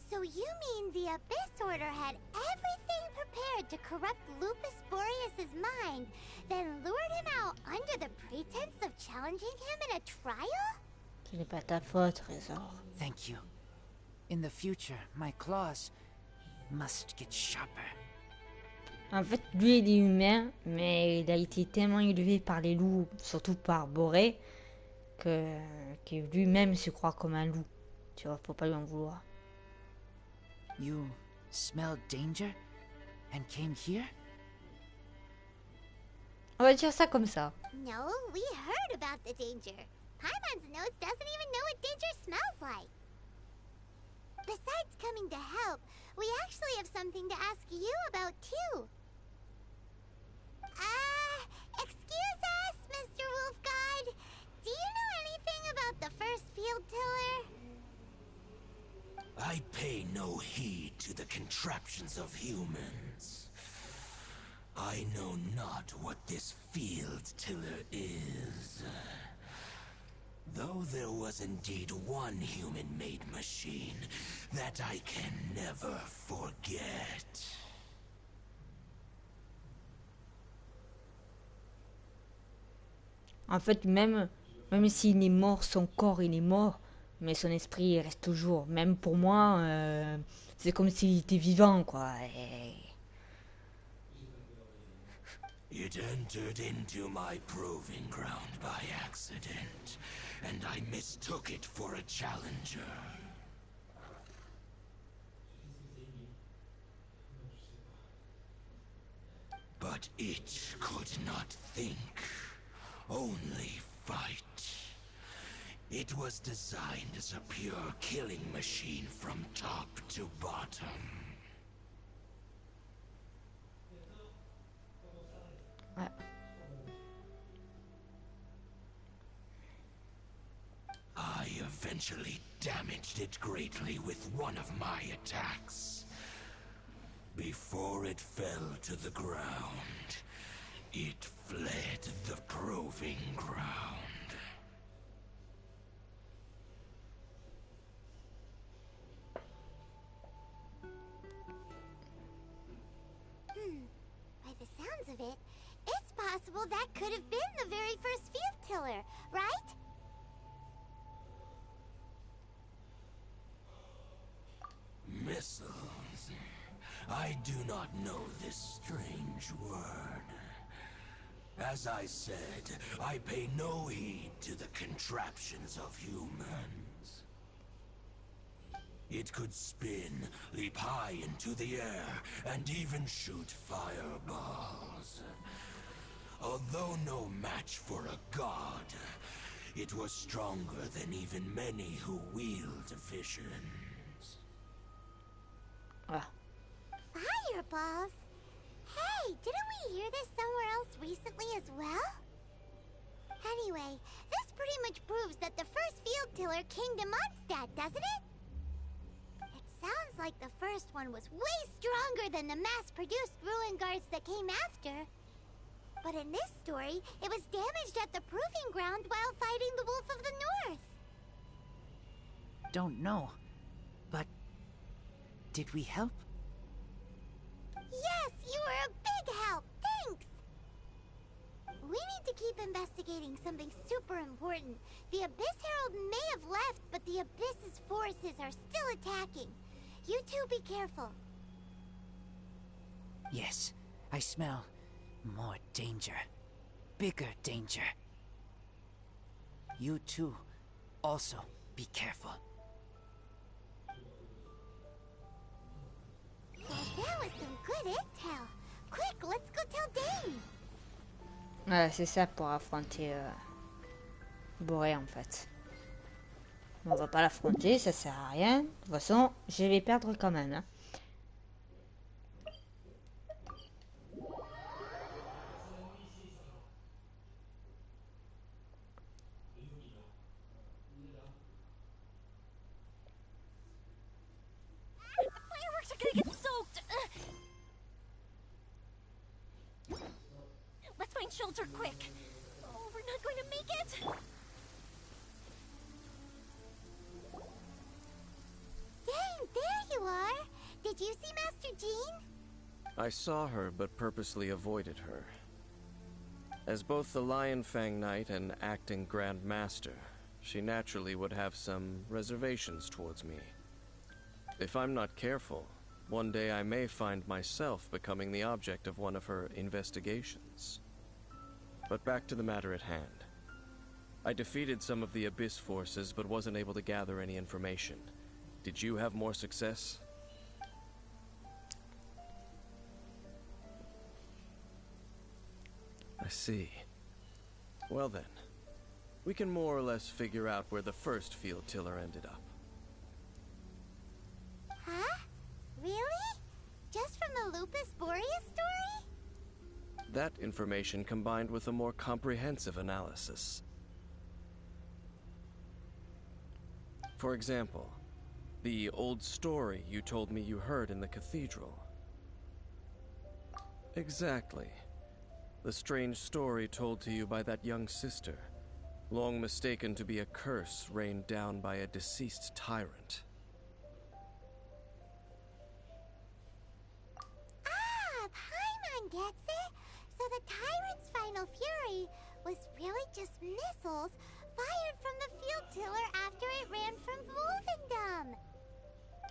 so you mean the Abyss Order had everything prepared to corrupt Lupus Boreas' mind, then lured him out under the pretense of challenging him in a trial? Ce n'est pas ta faute, Trésor. Thank you. In the future, my claws must get sharper. En fait, lui, il est humain, mais il a été tellement élevé par les loups, surtout par Boré, que lui-même se croit comme un loup. Tu vois, faut pas lui en vouloir. You smelled danger and came here? On va dire ça comme ça. No, we heard about the danger. Paimon's nose doesn't even know what danger smells like. Besides coming to help, we actually have something to ask you about too. Excuse us, Mr. Wolfgod. Do you know anything about the first field tiller? I pay no heed to the contraptions of humans. I know not what this field tiller is. Though there was indeed one human-made machine that I can never forget. En fait, même s'il est mort, son corps il est mort, mais son esprit il reste toujours. Même pour moi, c'est comme s'il était vivant, quoi. It entered into my proving ground by accident, and I mistook it for a challenger. But it could not think, only fight. It was designed as a pure killing machine from top to bottom. Ouais. I eventually damaged it greatly with one of my attacks. Before it fell to the ground, it fled the proving ground. By the sounds of it, it's possible that could have been the very first field tiller, right? Missiles. I do not know this strange word. As I said, I pay no heed to the contraptions of humans. It could spin, leap high into the air, and even shoot fireballs. Although no match for a god, it was stronger than even many who wield visions. Ah. Fireballs? Hey, didn't we hear this somewhere else recently as well? Anyway, this pretty much proves that the first field tiller came to Mondstadt, doesn't it? It sounds like the first one was way stronger than the mass-produced ruin guards that came after. But in this story, it was damaged at the proving ground while fighting the Wolf of the North. Don't know, but did we help? Yes, you were a big help. Thanks. We need to keep investigating something super important. The Abyss Herald may have left, but the Abyss's forces are still attacking. You two be careful. Yes, I smell more danger. Bigger danger. You too, also be careful. Well, that was some good intel. Quick, let's go tell Dane. Ouais, c'est ça pour affronter Boré en fait. On va pas l'affronter, ça sert à rien. De toute façon, je vais perdre quand même. Hein. Fireworks are gonna get soaked! Let's find shelter quick! Oh, we're not going to make it! Dane, there you are. Did you see Master Jean? I saw her, but purposely avoided her. As both the Lion Fang Knight and acting Grand Master, she naturally would have some reservations towards me. If I'm not careful, one day I may find myself becoming the object of one of her investigations. But back to the matter at hand. I defeated some of the Abyss forces, but wasn't able to gather any information. Did you have more success? I see. Well then, we can more or less figure out where the first field tiller ended up. Huh? Really? Just from the Lupus Boreas story? That information combined with a more comprehensive analysis. For example, the old story you told me you heard in the cathedral. Exactly. The strange story told to you by that young sister, long mistaken to be a curse rained down by a deceased tyrant. Ah, Paimon gets it. So the tyrant's final fury was really just missiles fired from the field tiller after it ran from Wolvendom.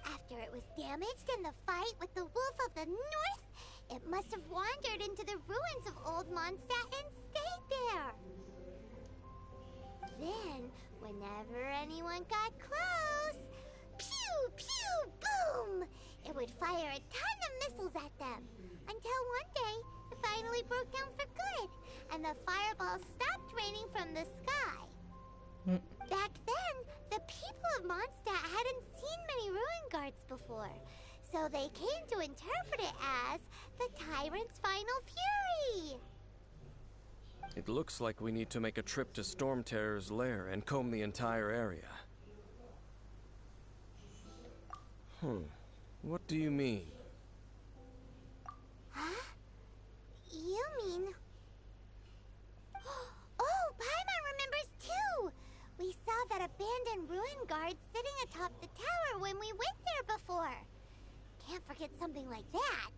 After it was damaged in the fight with the Wolf of the North, it must have wandered into the ruins of Old Mondstadt and stayed there. Then, whenever anyone got close, pew, pew, boom! It would fire a ton of missiles at them, until one day, it finally broke down for good, and the fireballs stopped raining from the sky. Back then, the people of Mondstadt hadn't seen many ruin guards before, so they came to interpret it as the tyrant's final fury. It looks like we need to make a trip to Storm Terror's lair and comb the entire area. What do you mean? Huh? You mean... Oh, Paimon remembers too! We saw that abandoned ruin guard sitting atop the tower when we went there before. Can't forget something like that.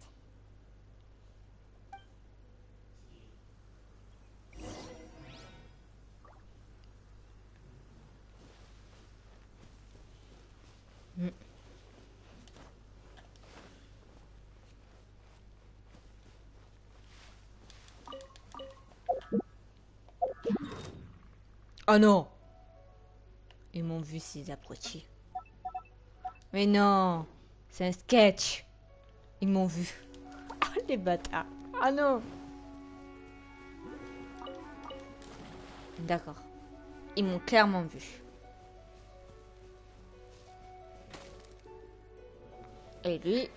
Oh non! Ils m'ont vu ces abrutis. Mais non! C'est un sketch! Ils m'ont vu. Oh les bâtards! Ah non! D'accord. Ils m'ont clairement vu. Et lui...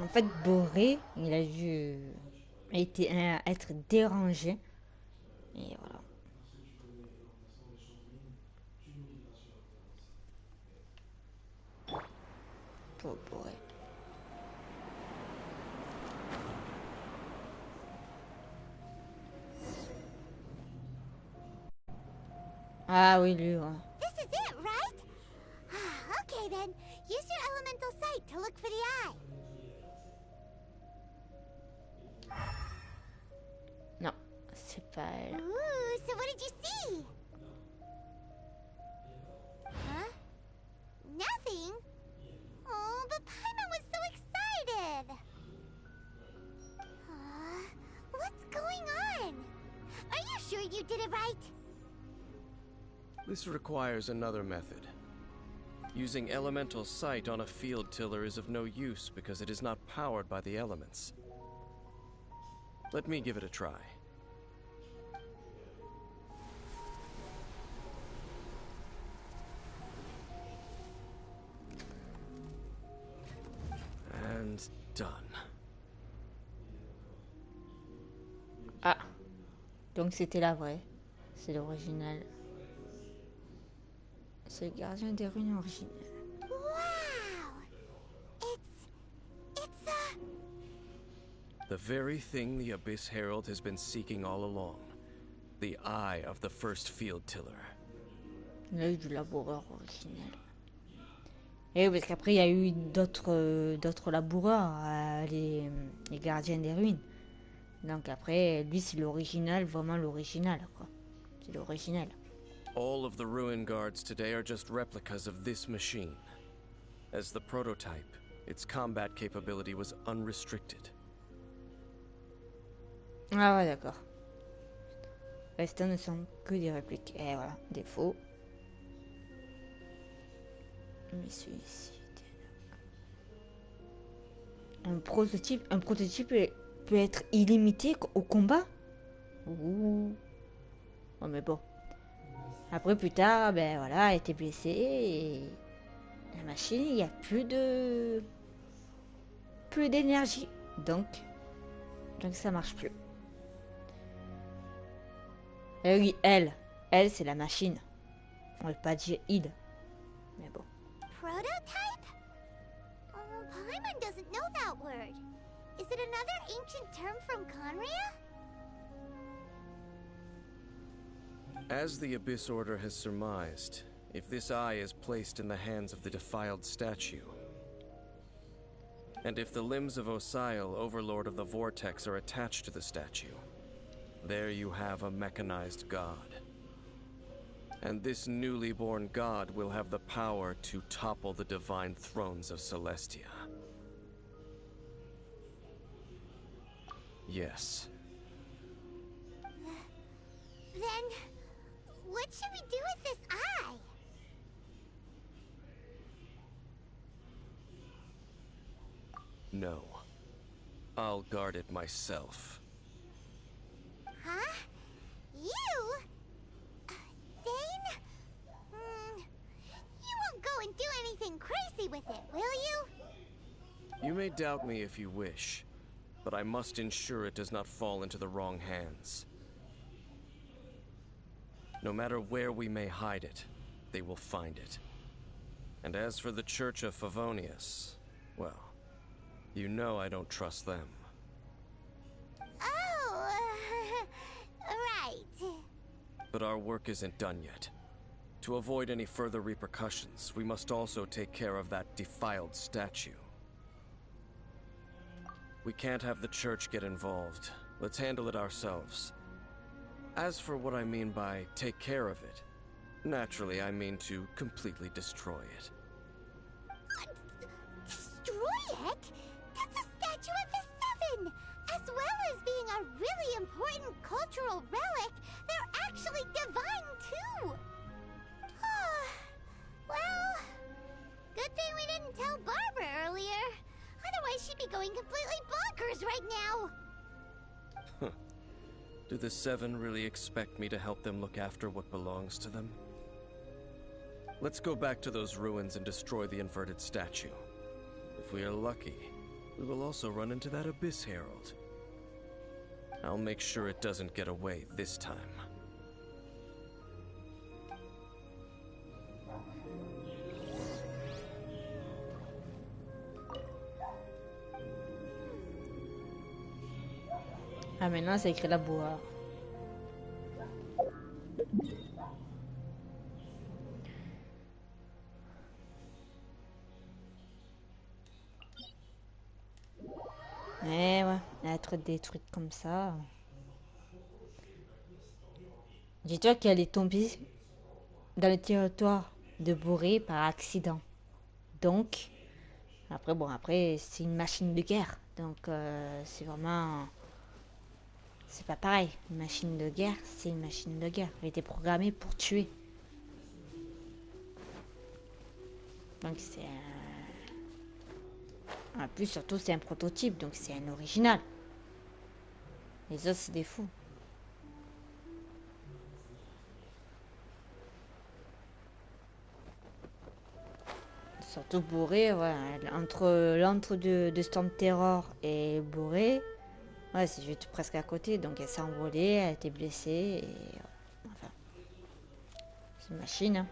fait, Boré, il a dû être dérangé. Et voilà. Pauvre Boré. Ah oui, lui, ouais. This is it, right? Okay then, use your elemental sight to look for the eye. Non, c'est pas elle. Ooh, so what did you see? Huh? Nothing? Oh, but Paimon was so excited! What's going on? Are you sure you did it right? This requires another method. Using elemental sight on a field tiller is of no use because it is not powered by the elements. Let me give it a try. And done. Ah, donc c'était la vraie. C'est l'original. C'est le gardien des ruines originales. Wow! It's The very thing the Abyss Herald has been seeking all along. The eye of the first field tiller. L'œil du laboureur original. Et oui, parce qu'après, il y a eu d'autres laboureurs, les gardiens des ruines. Donc après, lui, c'est l'original, vraiment l'original, quoi. C'est l'original. All of the ruin guards today are just replicas of this machine. As the prototype, its combat capability was unrestricted. Ah ouais, d'accord. Restants ne sont que des répliques. Et voilà, défaut. Mais celui-ci... Un prototype peut être illimité au combat. Ouh. Oh mais bon. Après plus tard, ben voilà, elle était blessée et la machine, il n'y a plus d'énergie. Donc ça marche plus. Et oui, elle c'est la machine. On ne peut pas dire il. Mais bon. prototype? Oh, Paimon doesn't know that word. Is it another ancient term from Conria? As the Abyss Order has surmised, if this eye is placed in the hands of the defiled statue, and if the limbs of Osial, Overlord of the Vortex, are attached to the statue, there you have a mechanized god. And this newly born god will have the power to topple the divine thrones of Celestia. Yes. Then, what should we do with this eye? No. I'll guard it myself. Huh? You? Dane? You won't go and do anything crazy with it, will you? You may doubt me if you wish, but I must ensure it does not fall into the wrong hands. No matter where we may hide it, they will find it. And as for the Church of Favonius, well, you know I don't trust them. Oh, right. But our work isn't done yet. To avoid any further repercussions, we must also take care of that defiled statue. We can't have the church get involved. Let's handle it ourselves. As for what I mean by take care of it, naturally I mean to completely destroy it. Destroy it? That's a statue of the Seven! As well as being a really important cultural relic, they're actually divine too! Well, good thing we didn't tell Barbara earlier. Otherwise she'd be going completely bonkers right now! Do the Seven really expect me to help them look after what belongs to them? Let's go back to those ruins and destroy the inverted statue. If we are lucky, we will also run into that Abyss Herald. I'll make sure it doesn't get away this time. Ah, maintenant, c'est écrit la boire. Eh ouais, être des trucs comme ça. Dis-toi qu'elle est tombée dans le territoire de Boré par accident. Donc, après, bon, après, c'est une machine de guerre. Donc, c'est vraiment... C'est pas pareil. Une machine de guerre, c'est une machine de guerre. Elle était programmée pour tuer. Donc, c'est un... En plus, surtout, c'est un prototype. Donc, c'est un original. Les autres, c'est des fous. Surtout Boré, ouais. Entre l'entre-deux de Storm Terror et Boré, ouais, c'est juste presque à côté. Donc elle s'est envolée, elle a été blessée. Et... Enfin, c'est une machine. Hein.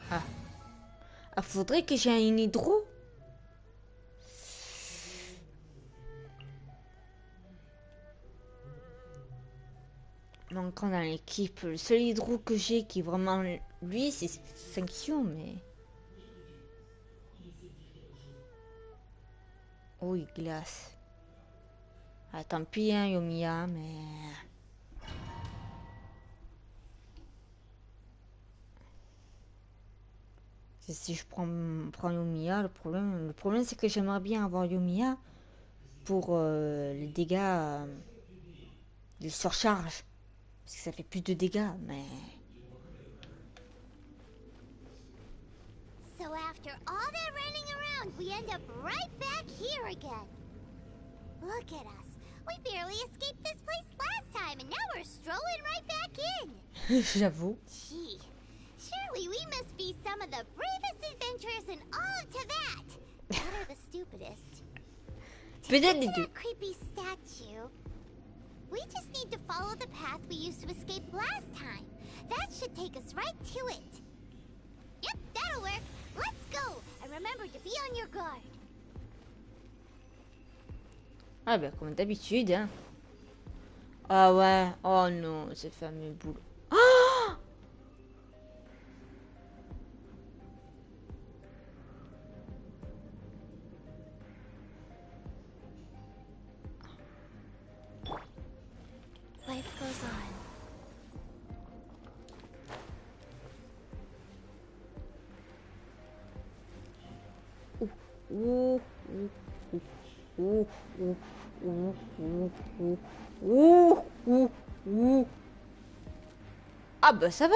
Ah. Ah, faudrait que j'ai un hydro. Manquant dans l'équipe. Le seul hydro que j'ai qui est vraiment lui, c'est Sanction, mais... Oh, il glace. Ah, tant pis, hein, Yomiya, mais... Si je prends Yomiya, le problème c'est que j'aimerais bien avoir Yomiya pour les dégâts, les surcharges. Parce que ça fait plus de dégâts, mais... So after all that running around, we end up right back here again. Look at us. We barely escaped this place last time, and now we're strolling right back in. J'avoue. Gee, surely we must be some of the bravest adventurers in all of Tibet. What are the stupidest? Peut-être les deux. That creepy statue. We just need to follow the path we used to escape last time. That should take us right to it. Yep, that'll work. Let's go. And remember to be on your guard. Ah ben comme d'habitude, hein. Ah ouais. Oh non, ce fameux boulot. Ah! Life goes on. Ouh, ouh, ouh, ouh, ouh, ouh, ouh, ouh, ouh, ouh. Ah bah ça va.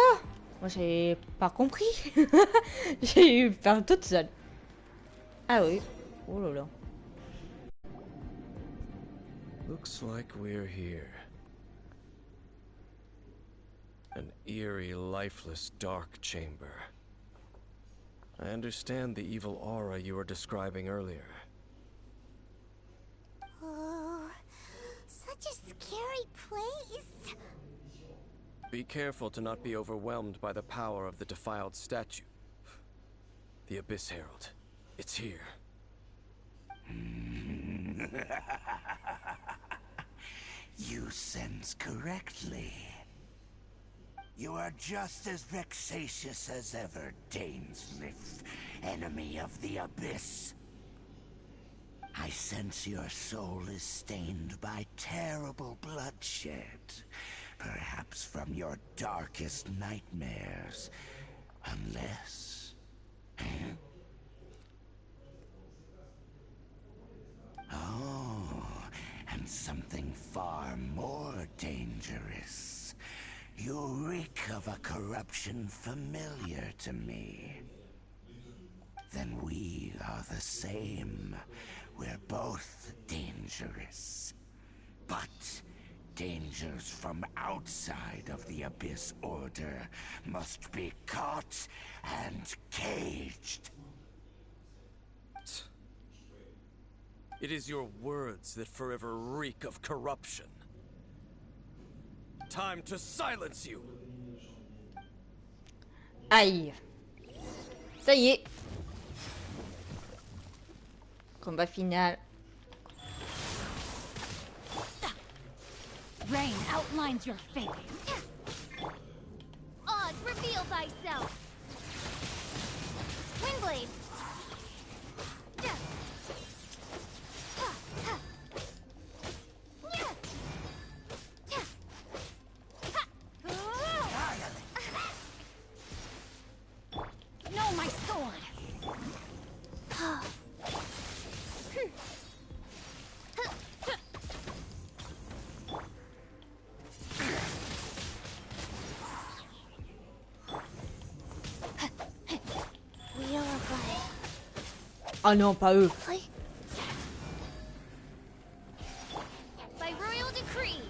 Moi j'ai pas compris. J'ai eu peur toute seule. Ah oui. Oh là là. Looks like we're here. An eerie, lifeless, dark chamber. I understand the evil aura you were describing earlier. Oh, such a scary place. Be careful to not be overwhelmed by the power of the defiled statue. The Abyss Herald. It's here. You sense correctly. You are just as vexatious as ever, Dainsmith, enemy of the Abyss. I sense your soul is stained by terrible bloodshed, perhaps from your darkest nightmares, unless... Oh, and something far more dangerous. You reek of a corruption familiar to me. Then we are the same. We're both dangerous. But dangers from outside of the Abyss Order must be caught and caged. It is your words that forever reek of corruption. Time to silence you! Aïe. Ça y est. Combat final. Rain outlines your fate. Oz, reveal thyself. Windblade. No, my sword! Wheel of life. Oh non, pas eux. By royal decree.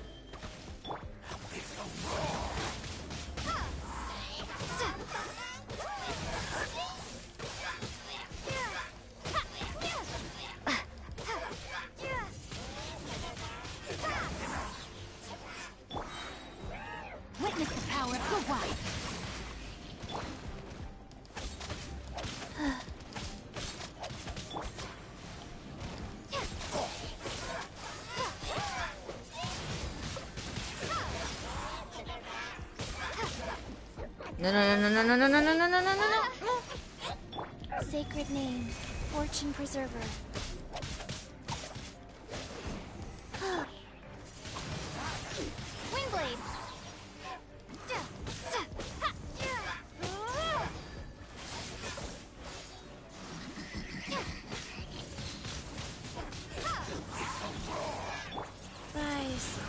Witness the power of the wild. Non, non, non, non, non, non, non, non, non, non, non, non, non. Sacred name. Fortune preserver. Windblade. Rise.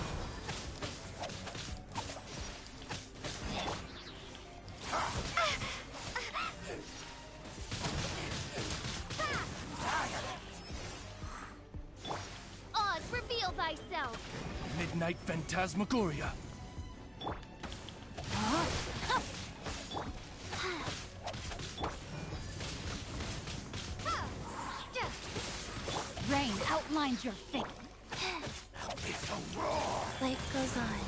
Oz, reveal thyself. Midnight Phantasmagoria. Rain outlines your fate. Life goes on.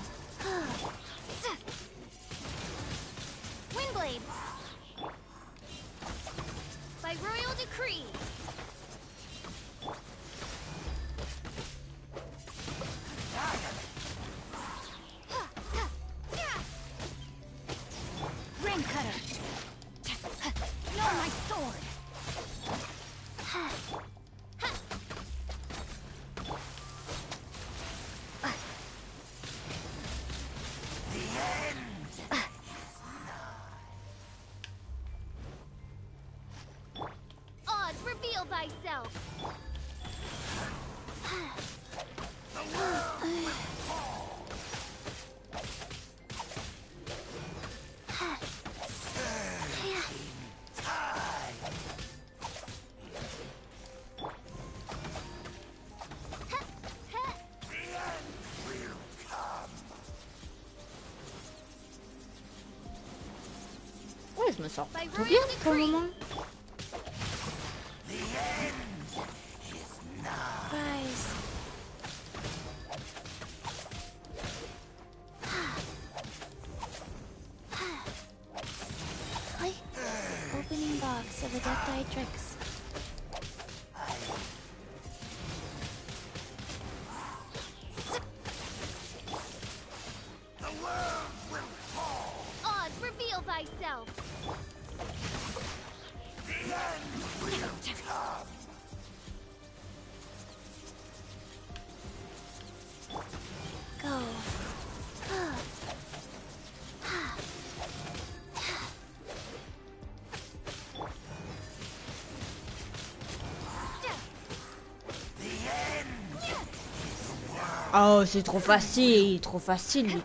Windblade. By royal decree. Rain cutter. No, my sword. Oz, reveal thyself. Ouais, je me sens plutôt bien pour le moment. Rise. Opening box of Adepti Tricks. Oz, reveal thyself. Go. Oh, c'est trop facile, trop facile. Lui.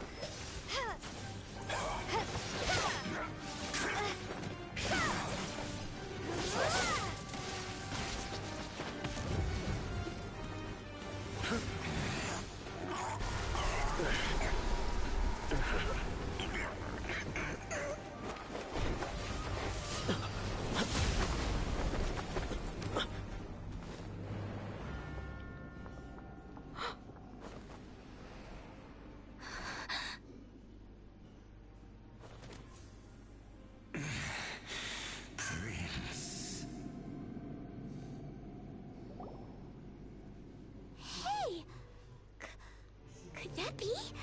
happy?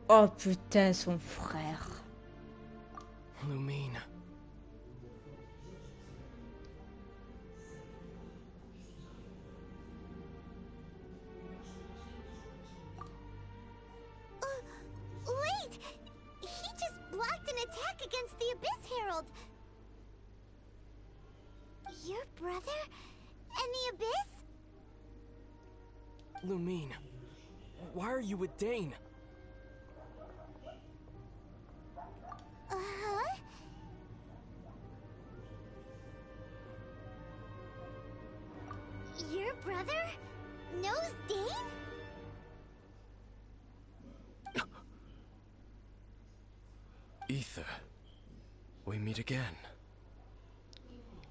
Oh putain, son frère. Lumine. Wait! He just blocked an attack against the Abyss Herald. Your brother? And the Abyss? Lumine. Why are you with Dane? Uh-huh. Your brother knows Dane? Ether, we meet again.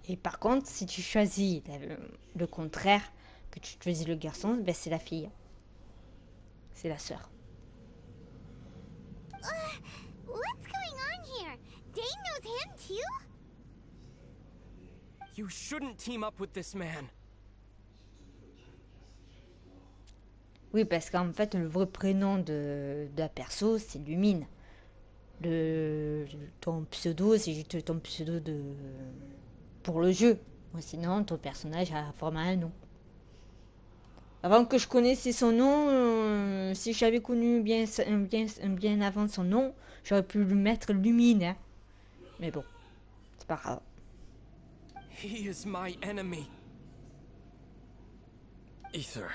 Et par contre, si tu choisis le contraire, que tu choisis le garçon, ben c'est la fille. C'est la sœur. What's going on here? Dane knows him too? You shouldn't team up with this man. Oui, parce qu'en fait, le vrai prénom de la perso, c'est Lumine. Ton pseudo, c'est juste ton pseudo pour le jeu. Ou sinon, ton personnage a format un nom. Avant que je connaissais son nom, si j'avais connu bien avant son nom, j'aurais pu lui mettre Lumine. Hein. Mais bon, c'est pas grave. He is my enemy. Ether.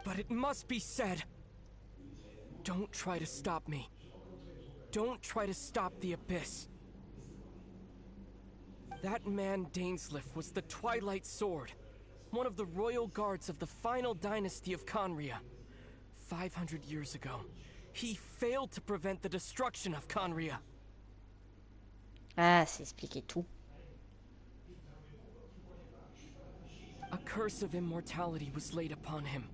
But it must be said. Don't try to stop me. Don't try to stop the Abyss. That man Dainsliff was the Twilight Sword, one of the royal guards of the final dynasty of Conria. 500 years ago, he failed to prevent the destruction of Conria. Ah, c'est expliqué tout. A curse of immortality was laid upon him,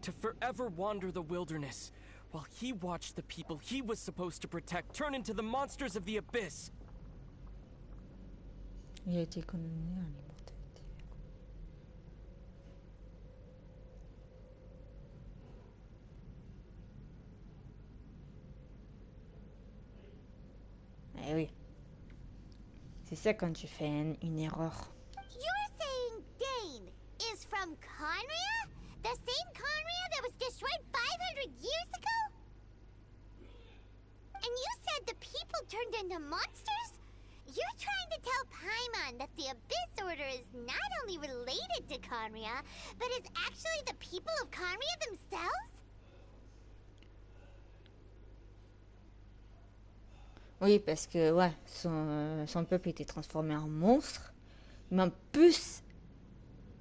to forever wander the wilderness, while he watched the people he was supposed to protect turn into the monsters of the Abyss. Il a été condamné à l'immortalité. Eh oui. C'est ça quand tu fais une erreur. You're saying Dane is from Conria? The same Conria that was destroyed 500 years ago? And you said the people turned into monsters? You're trying to tell Paimon that the Abyss Order is not only related to Conria, but is actually the people of Conria themselves? Oui, parce que ouais, son peuple était transformé en monstre. Mais en plus,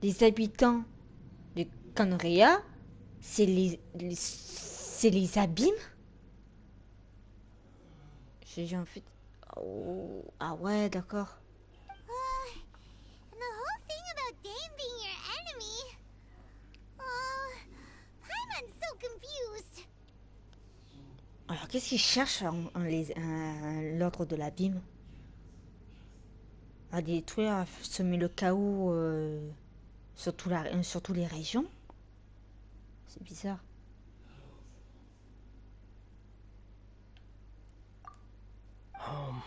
les habitants de Canrea, c'est les abîmes. J'ai dit en fait... Oh, ah ouais, d'accord. And the whole thing about Dane being your enemy... Paimon's so confused. Alors, qu'est-ce qu'ils cherchent l'ordre de l'abîme? À détruire, à semer le chaos sur toutes les régions? C'est bizarre. Home.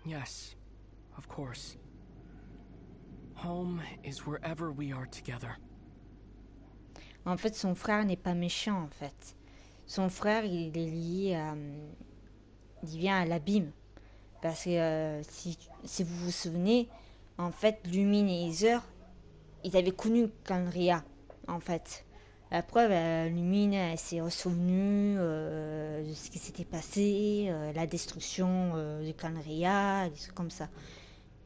Yes, of course. Home is wherever we are together. En fait, son frère n'est pas méchant, en fait. Son frère, il est lié à... Il vient à l'abîme. Parce que si vous vous souvenez, en fait, Lumine et Heather, ils avaient connu Canria, en fait. La preuve, Lumine, elle s'est resouvenue de ce qui s'était passé, la destruction de Canria, des trucs comme ça.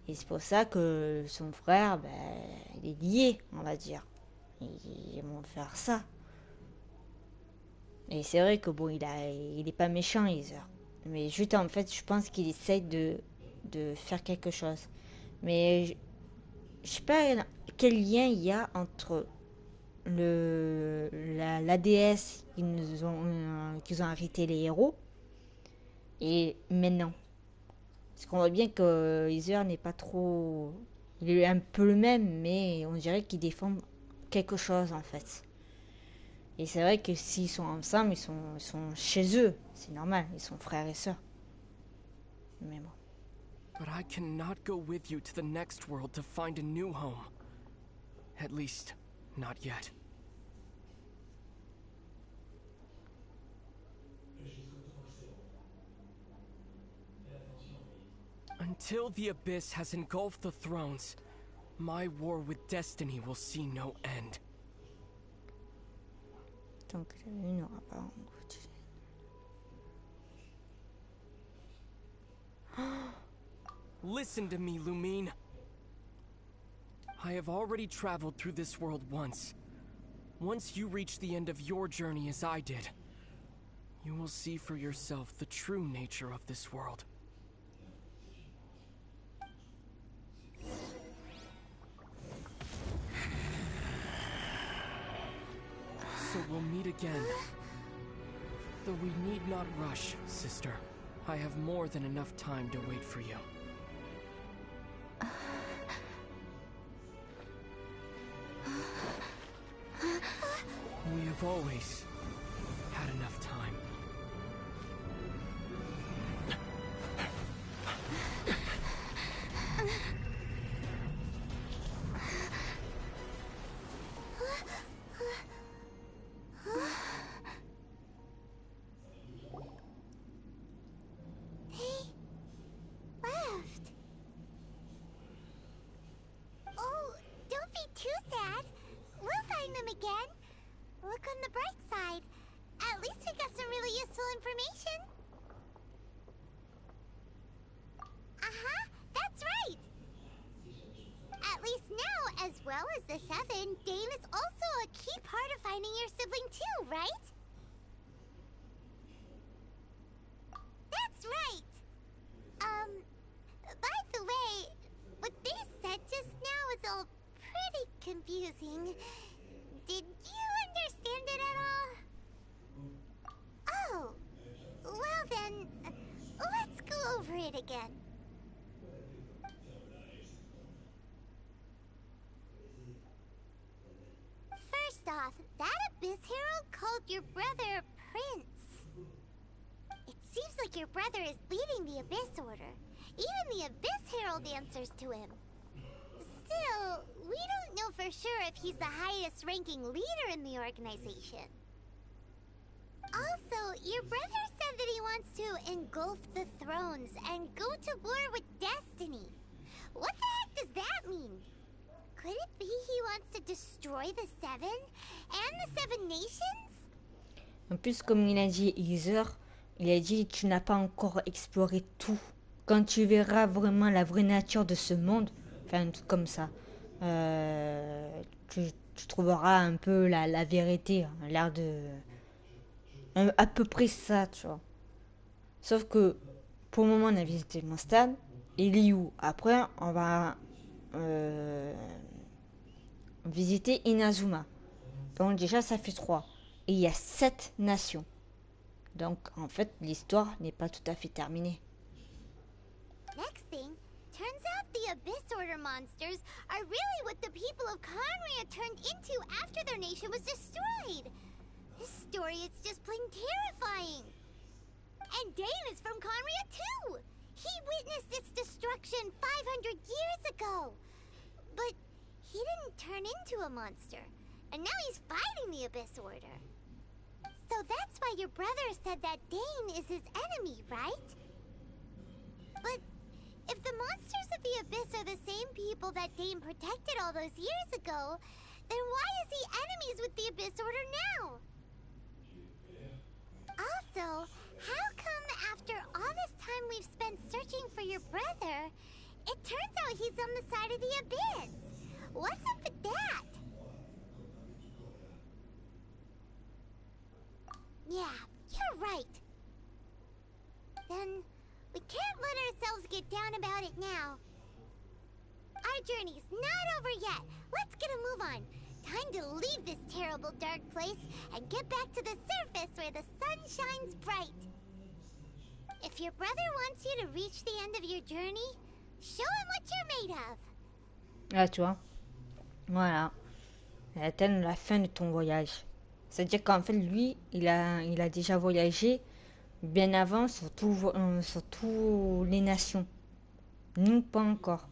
Et c'est pour ça que son frère, ben, il est lié, on va dire. Ils vont faire ça. Et c'est vrai que bon, il est pas méchant, Heather. Mais juste en fait, je pense qu'il essaye de faire quelque chose. Mais je sais pas quel lien il y a entre la déesse qu'ils ont arrêté les héros et maintenant. Parce qu'on voit bien que Heather n'est pas trop... Il est un peu le même, mais on dirait qu'il défend quelque chose en fait. Et c'est vrai que s'ils sont ensemble, ils sont chez eux. C'est normal, ils sont frères et sœurs. Mais bon. But I cannot go with you to the next world to find a new home. At least, not yet. Until the Abyss has engulfed the thrones, my war with destiny will see no end. Tant que la nuit n'aura pas Listen to me, Lumine. I have already traveled through this world once. Once you reach the end of your journey as I did, you will see for yourself the true nature of this world. So we'll meet again. Though we need not rush, sister. I have more than enough time to wait for you. We have always had enough time. Left. Oh, don't be too sad. We'll find them again. Look on the bright side. At least we got some really useful information. Uh-huh, that's right. At least now, as well as the Seven, Dane is also a key part of finding your sibling too, right? That's right. By the way, what they said just now is all pretty confusing. Did you understand it at all? Oh, well then, let's go over it again. First off, that Abyss Herald called your brother Prince. It seems like your brother is leading the Abyss Order. Even the Abyss Herald answers to him. Still, we don't know for sure if he's the highest ranking leader in the organization. Also, your brother said that he wants to engulf the thrones and go to war with destiny. What the heck does that mean? Could it be he wants to destroy the Seven and the Seven Nations? En plus, comme il a dit Heather, il a dit tu n'as pas encore exploré tout. Quand tu verras vraiment la vraie nature de ce monde, enfin un truc comme ça, tu trouveras un peu la vérité, hein, l'air de... à peu près ça, tu vois. Sauf que pour le moment on a visité Mondstadt et Liu. Après on va visiter Inazuma. Donc déjà ça fait 3. Et il y a 7 nations. Donc en fait l'histoire n'est pas tout à fait terminée. Next thing, turns out the Abyss Order monsters are really what the people of Conria turned into after their nation was destroyed. This story is just plain terrifying. And Dane is from Conria too. He witnessed its destruction 500 years ago. But he didn't turn into a monster. And now he's fighting the Abyss Order. So that's why your brother said that Dane is his enemy, right? But if the monsters of the Abyss are the same people that Dane protected all those years ago, then why is he enemies with the Abyss Order now? Also, how come after all this time we've spent searching for your brother, it turns out he's on the side of the Abyss? What's up with that? Yeah, you're right. Then we can't let ourselves get down about it now. Our journey's not over yet. Let's get a move on. Time to leave this terrible dark place and get back to the surface where the sun shines bright. If your brother wants you to reach the end of your journey, show him what you're made of. Là, tu vois. Voilà. Et atteindre la fin de ton voyage. C'est-à-dire qu'en fait, lui, il a déjà voyagé bien avant sur tous les nations. Nous, pas encore.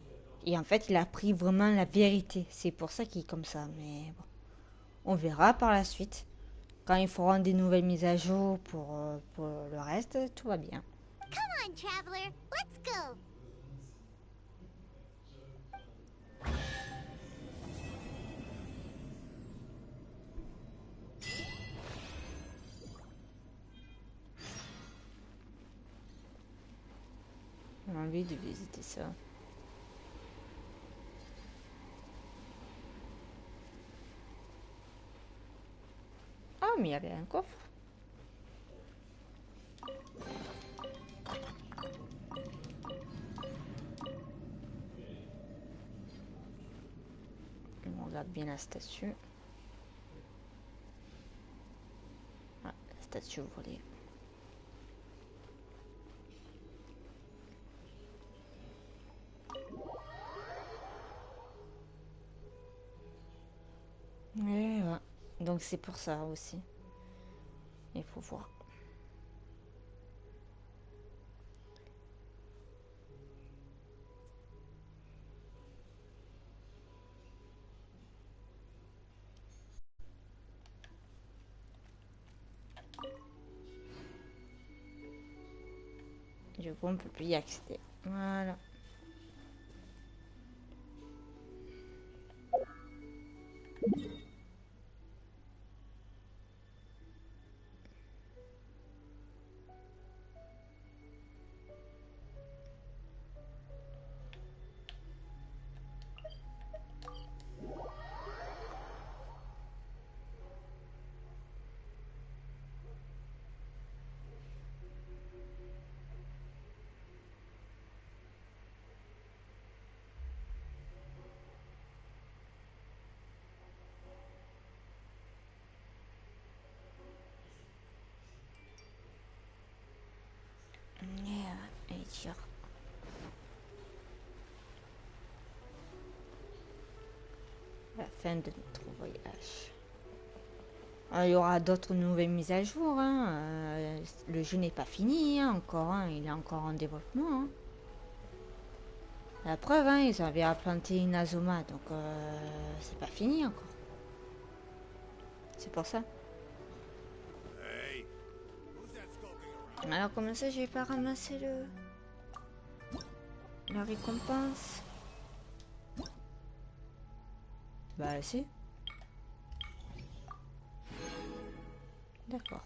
Et en fait, il a appris vraiment la vérité. C'est pour ça qu'il est comme ça. Mais bon, on verra par la suite. Quand ils feront des nouvelles mises à jour pour le reste, tout va bien. Come on, traveler, let's go. J'ai envie de visiter ça. Ah, mais il y avait un coffre. On regarde bien la statue. Ah, la statue volée. Et ouais. Donc c'est pour ça aussi. Il faut voir. Du coup, on peut plus y accéder. Voilà. Et tire. La fin de notre voyage. Il y aura d'autres nouvelles mises à jour. Hein. Le jeu n'est pas fini hein, encore. Hein. Il est encore en développement. Hein. La preuve, hein, ils avaient implanté Inazuma. Donc, c'est pas fini encore. C'est pour ça. Alors, comment ça, je vais pas ramasser la récompense? Bah, si. D'accord.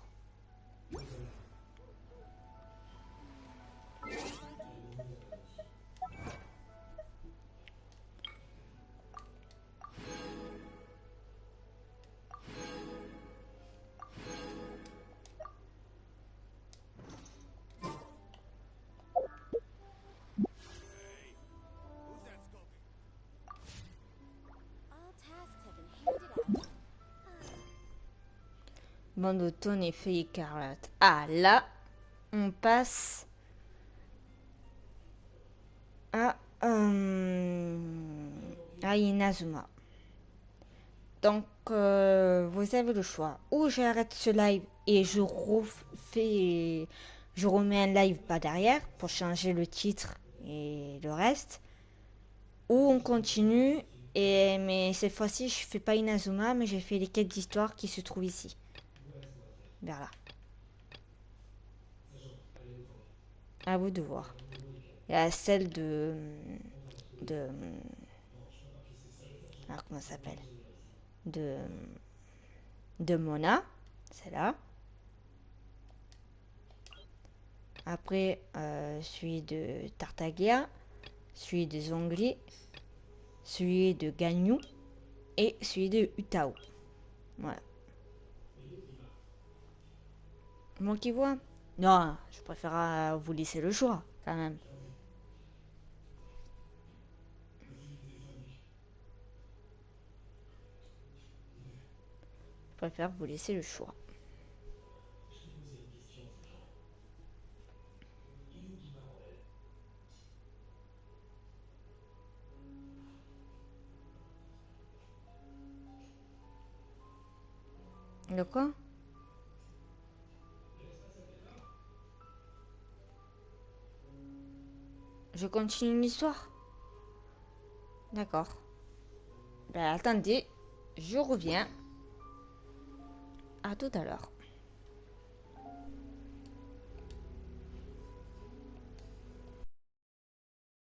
Bande d'automne et feuilles écarlates. Ah, là, on passe à Inazuma. Donc, vous avez le choix. Ou j'arrête ce live et je remets un live pas derrière pour changer le titre et le reste. Ou on continue, mais cette fois-ci, je fais pas Inazuma, mais j'ai fait les quêtes d'histoire qui se trouvent ici. Vers là. À vous de voir. Il y a celle alors comment ça s'appelle de Mona, c'est là. Après, celui de Tartaglia, celui de Zongli, celui de Gagnou et celui de Utao. Voilà. Moi qui vois. Non, je préfère vous laisser le choix, quand même. Je préfère vous laisser le choix. De quoi? Je continue l'histoire? D'accord. Ben attendez, je reviens. À tout à l'heure.